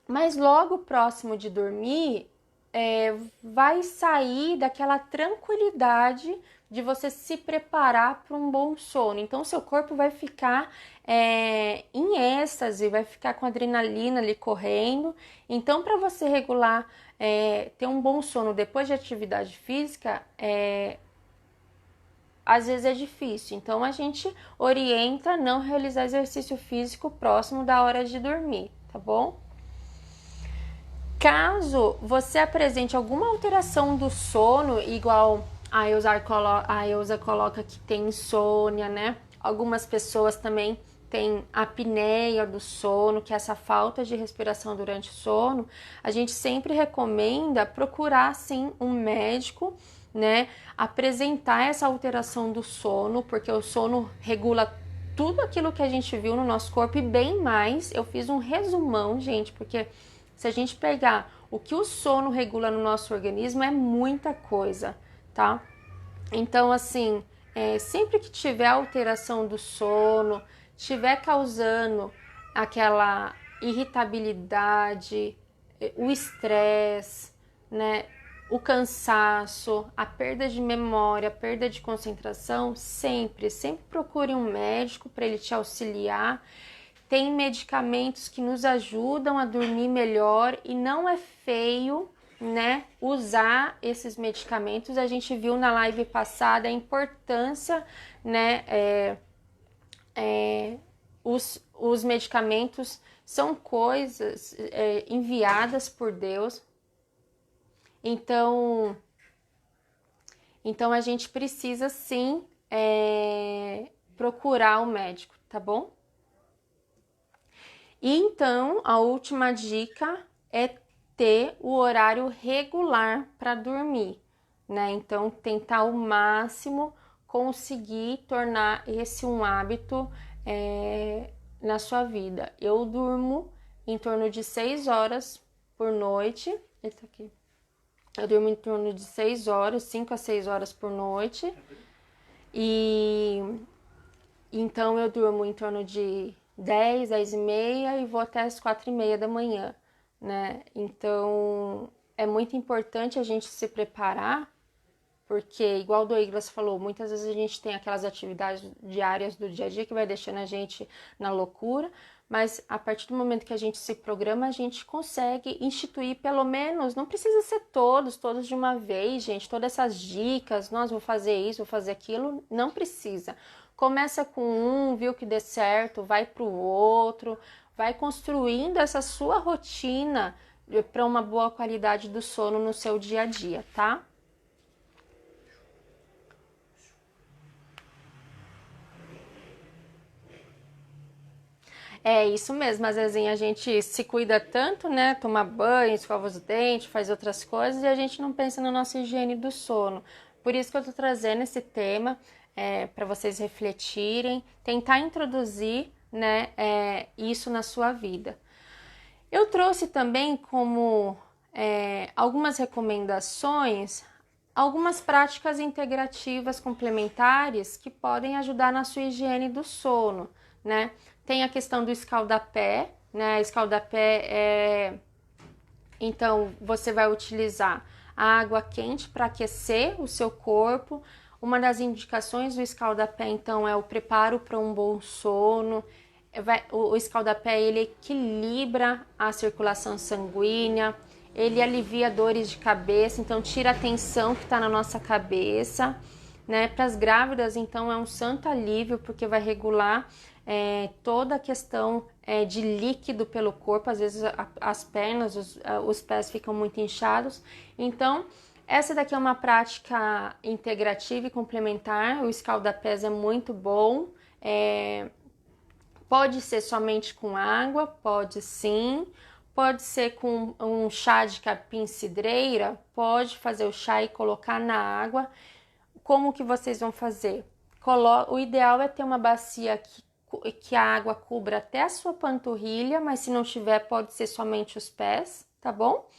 Mas logo próximo de dormir, vai sair daquela tranquilidade de você se preparar para um bom sono. Então, seu corpo vai ficar em êxtase, vai ficar com adrenalina ali correndo. Então, para você regular, ter um bom sono depois de atividade física, às vezes é difícil. Então, a gente orienta não realizar exercício físico próximo da hora de dormir, tá bom? Caso você apresente alguma alteração do sono, igual a Elza coloca que tem insônia, né? Algumas pessoas também têm apneia do sono, que é essa falta de respiração durante o sono. A gente sempre recomenda procurar, sim, um médico, né? Apresentar essa alteração do sono, porque o sono regula tudo aquilo que a gente viu no nosso corpo e bem mais. Eu fiz um resumão, gente, porque se a gente pegar o que o sono regula no nosso organismo, é muita coisa, tá? Então, assim, sempre que tiver alteração do sono, tiver causando aquela irritabilidade, o estresse, né? O cansaço, a perda de memória, a perda de concentração, sempre procure um médico para ele te auxiliar. Tem medicamentos que nos ajudam a dormir melhor e não é feio, né, usar esses medicamentos. A gente viu na live passada a importância, né, os medicamentos são coisas enviadas por Deus. Então a gente precisa sim procurar o médico, tá bom? E então, a última dica é ter o horário regular para dormir, né? Então, tentar ao máximo conseguir tornar esse um hábito na sua vida. Eu durmo em torno de 6 horas por noite. Eita, aqui. Eu durmo em torno de 6 horas, 5 a 6 horas por noite. E então eu durmo em torno de 10, 10 e meia e vou até as 4 e meia da manhã, né? Então, é muito importante a gente se preparar, porque, igual o Douglas falou, muitas vezes a gente tem aquelas atividades diárias do dia a dia que vai deixando a gente na loucura, mas a partir do momento que a gente se programa, a gente consegue instituir pelo menos, não precisa ser todos de uma vez, gente, todas essas dicas, nós vou fazer isso, vou fazer aquilo, não precisa. Começa com um, viu que dê certo, vai para o outro, vai construindo essa sua rotina para uma boa qualidade do sono no seu dia a dia, tá? É isso mesmo, às vezes a gente se cuida tanto, né? Toma banho, escova os dentes, faz outras coisas e a gente não pensa na nossa higiene do sono. Por isso que eu tô trazendo esse tema para vocês refletirem, tentar introduzir, né, isso na sua vida. Eu trouxe também como algumas recomendações, algumas práticas integrativas complementares que podem ajudar na sua higiene do sono, né? Tem a questão do escaldapé, né? Escaldapé então, você vai utilizar a água quente para aquecer o seu corpo. Uma das indicações do escaldapé, então, é o preparo para um bom sono. O escaldapé, ele equilibra a circulação sanguínea, ele alivia dores de cabeça, então tira a tensão que está na nossa cabeça, né? Para as grávidas, então, é um santo alívio, porque vai regular toda a questão de líquido pelo corpo. Às vezes as pernas, os pés ficam muito inchados. Então, essa daqui é uma prática integrativa e complementar. O escaldapés é muito bom. Pode ser somente com água, pode sim. Pode ser com um chá de capim-cidreira, pode fazer o chá e colocar na água. Como que vocês vão fazer? O ideal é ter uma bacia que a água cubra até a sua panturrilha, mas se não tiver, pode ser somente os pés, tá bom?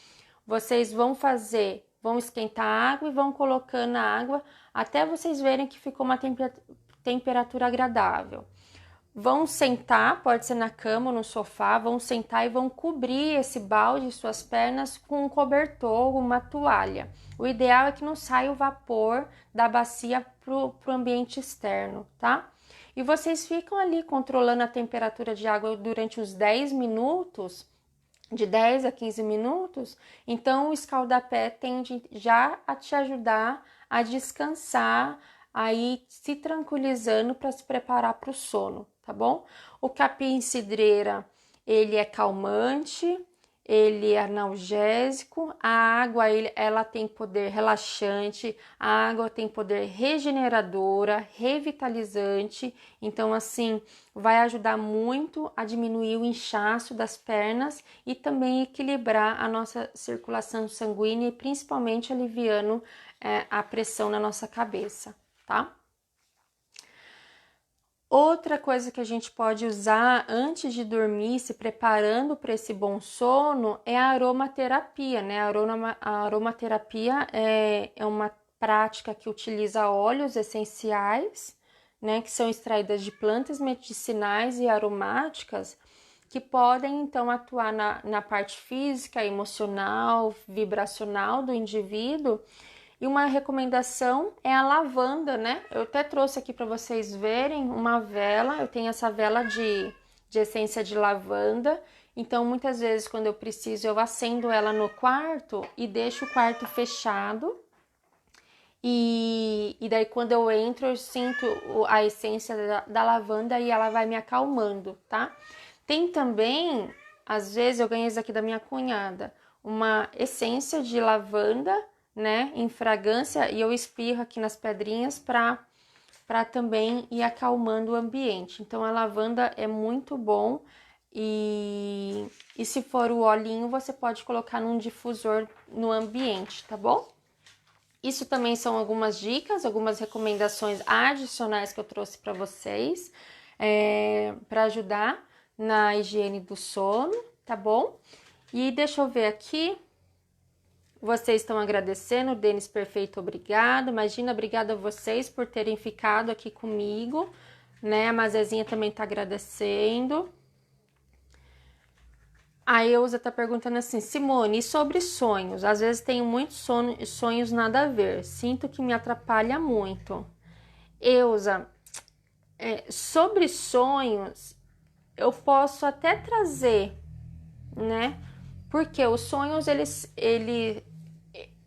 Vocês vão esquentar a água e vão colocando a água até vocês verem que ficou uma temperatura agradável. vão sentar, pode ser na cama ou no sofá, vão sentar e vão cobrir esse balde, suas pernas, com um cobertor, uma toalha. O ideal é que não saia o vapor da bacia pro ambiente externo, tá? E vocês ficam ali controlando a temperatura de água durante uns 10 minutos, de 10 a 15 minutos, então o escaldapé tende já a te ajudar a descansar, aí se tranquilizando para se preparar para o sono, tá bom? O capim-cidreira, ele é calmante, ele é analgésico, a água ela tem poder relaxante, a água tem poder regeneradora, revitalizante, então assim vai ajudar muito a diminuir o inchaço das pernas e também equilibrar a nossa circulação sanguínea e principalmente aliviando a pressão na nossa cabeça, tá? Outra coisa que a gente pode usar antes de dormir, se preparando para esse bom sono, é a aromaterapia, né? A aromaterapia é uma prática que utiliza óleos essenciais, né? Que são extraídas de plantas medicinais e aromáticas, que podem, então, atuar na parte física, emocional, vibracional do indivíduo. E uma recomendação é a lavanda, né? Eu até trouxe aqui para vocês verem uma vela. Eu tenho essa vela de essência de lavanda. Então, muitas vezes, quando eu preciso, eu acendo ela no quarto e deixo o quarto fechado. E daí, quando eu entro, eu sinto a essência da lavanda e ela vai me acalmando, tá? Tem também, às vezes, eu ganhei isso aqui da minha cunhada, uma essência de lavanda, né, em fragrância, e eu espirro aqui nas pedrinhas para também ir acalmando o ambiente. Então a lavanda é muito bom e se for o olhinho, você pode colocar num difusor no ambiente, tá bom? Isso também são algumas dicas, algumas recomendações adicionais que eu trouxe para vocês, para ajudar na higiene do sono, tá bom? E deixa eu ver aqui. Vocês estão agradecendo, Denis Perfeito, obrigado. Imagina, obrigada a vocês por terem ficado aqui comigo, né? A Mazezinha também tá agradecendo. A Eusa tá perguntando assim, Simone, e sobre sonhos? Às vezes tenho muitos sonhos nada a ver, sinto que me atrapalha muito. Eusa, sobre sonhos, eu posso até trazer, né? Porque os sonhos,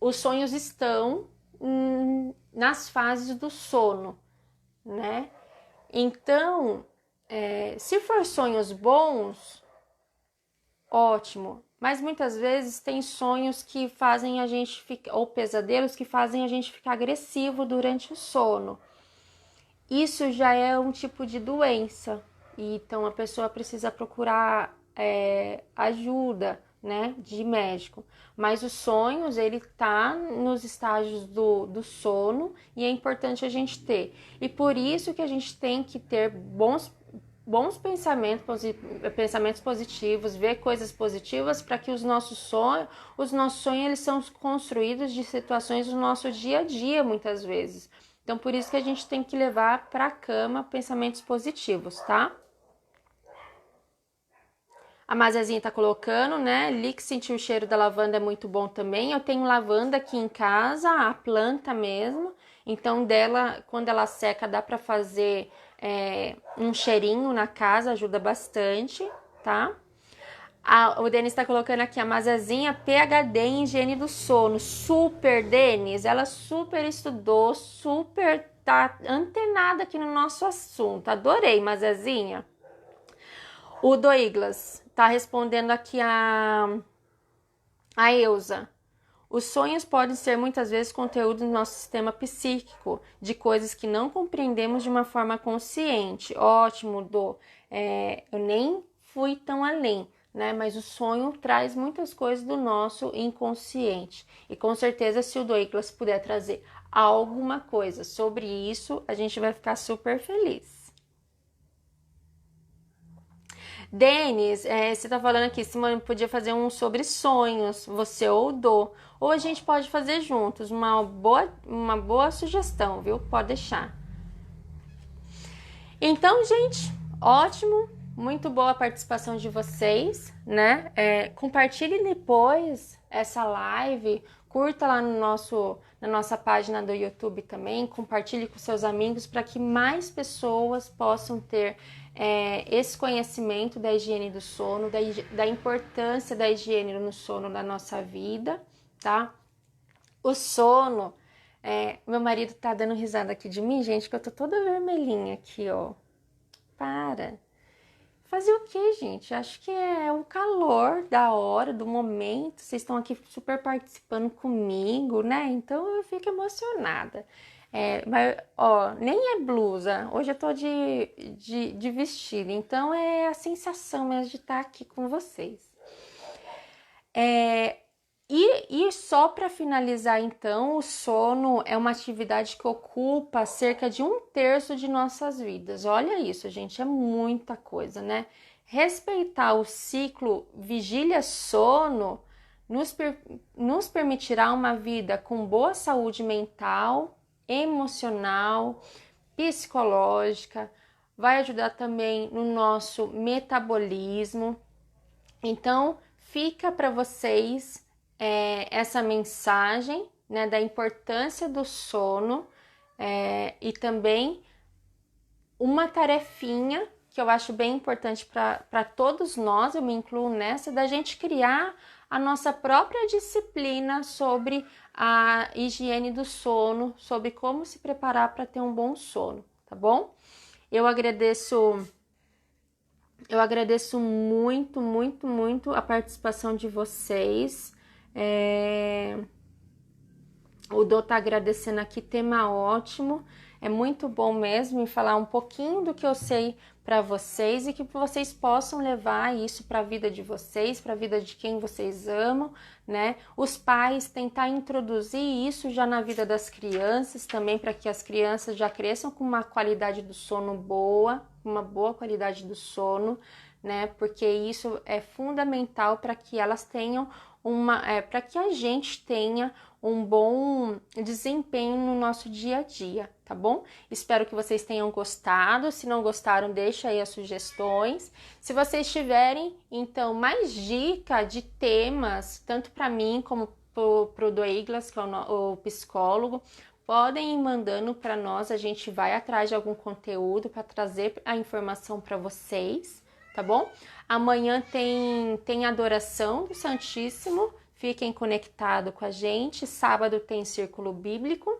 os sonhos estão nas fases do sono, né? Então, se for sonhos bons, ótimo. Mas muitas vezes tem sonhos que fazem a gente ficar, ou pesadelos que fazem a gente ficar agressivo durante o sono. Isso já é um tipo de doença. Então a pessoa precisa procurar ajuda, né, de médico. Mas os sonhos, ele tá nos estágios do sono e é importante a gente ter. E por isso que a gente tem que ter bons pensamentos positivos, ver coisas positivas para que os nossos sonhos eles são construídos de situações do nosso dia a dia, muitas vezes. Então, por isso que a gente tem que levar para a cama pensamentos positivos, tá? A Mazezinha tá colocando, né? Lick, sentir o cheiro da lavanda é muito bom também. Eu tenho lavanda aqui em casa, a planta mesmo. Então, dela, quando ela seca, dá para fazer um cheirinho na casa, ajuda bastante, tá? O Denis tá colocando aqui a Mazezinha, PhD em higiene do sono. Super, Denis! Ela super estudou, super tá antenada aqui no nosso assunto. Adorei, Mazezinha. O Douglas tá respondendo aqui a Eusa. Os sonhos podem ser muitas vezes conteúdo do nosso sistema psíquico, de coisas que não compreendemos de uma forma consciente. Ótimo, Dô. Eu nem fui tão além, né? Mas o sonho traz muitas coisas do nosso inconsciente. E com certeza, se o Douglas puder trazer alguma coisa sobre isso, a gente vai ficar super feliz. Denis, você tá falando aqui, Simone, podia fazer um sobre sonhos, você ou o Dô. Ou a gente pode fazer juntos, uma boa sugestão, viu? Pode deixar. Então, gente, Ótimo, muito boa a participação de vocês, né? Compartilhe depois essa live, curta lá na nossa página do YouTube também, compartilhe com seus amigos para que mais pessoas possam ter esse conhecimento da higiene do sono, da importância da higiene no sono na nossa vida, tá? O sono, meu marido tá dando risada aqui de mim, gente, que eu tô toda vermelhinha aqui, ó. Para. Fazer o quê, gente? Acho que é o calor da hora, do momento. Vocês estão aqui super participando comigo, né? Então eu fico emocionada. Mas, ó, nem é blusa. Hoje eu tô de vestido. Então é a sensação mesmo de estar aqui com vocês. E só para finalizar, então, o sono é uma atividade que ocupa cerca de 1/3 de nossas vidas. Olha isso, gente, é muita coisa, né? Respeitar o ciclo vigília-sono nos permitirá uma vida com boa saúde mental, emocional, psicológica, vai ajudar também no nosso metabolismo. Então, fica para vocês essa mensagem, né, da importância do sono e também uma tarefinha que eu acho bem importante para todos nós, eu me incluo nessa, da gente criar a nossa própria disciplina sobre a higiene do sono, sobre como se preparar para ter um bom sono, tá bom? Eu agradeço muito, muito, muito a participação de vocês. O Dô tá agradecendo aqui, tema ótimo. É muito bom mesmo em falar um pouquinho do que eu sei para vocês e que vocês possam levar isso para a vida de vocês, para a vida de quem vocês amam, né? Os pais tentar introduzir isso já na vida das crianças também, para que as crianças já cresçam com uma qualidade do sono boa, uma boa qualidade do sono, né? Porque isso é fundamental para que elas tenham para que a gente tenha um bom desempenho no nosso dia a dia, tá bom? Espero que vocês tenham gostado. Se não gostaram, deixa aí as sugestões. Se vocês tiverem, então, mais dica de temas, tanto para mim como pro Douglas, que é o psicólogo, podem ir mandando para nós. A gente vai atrás de algum conteúdo para trazer a informação para vocês, tá bom? Amanhã tem adoração do Santíssimo. Fiquem conectados com a gente. Sábado tem Círculo Bíblico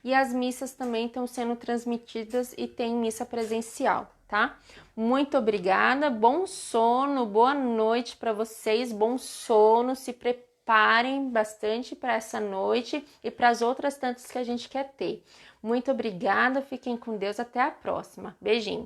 e as missas também estão sendo transmitidas e tem missa presencial, tá? Muito obrigada, bom sono, boa noite para vocês, bom sono, se preparem bastante para essa noite e para as outras tantas que a gente quer ter. Muito obrigada, fiquem com Deus, até a próxima. Beijinho!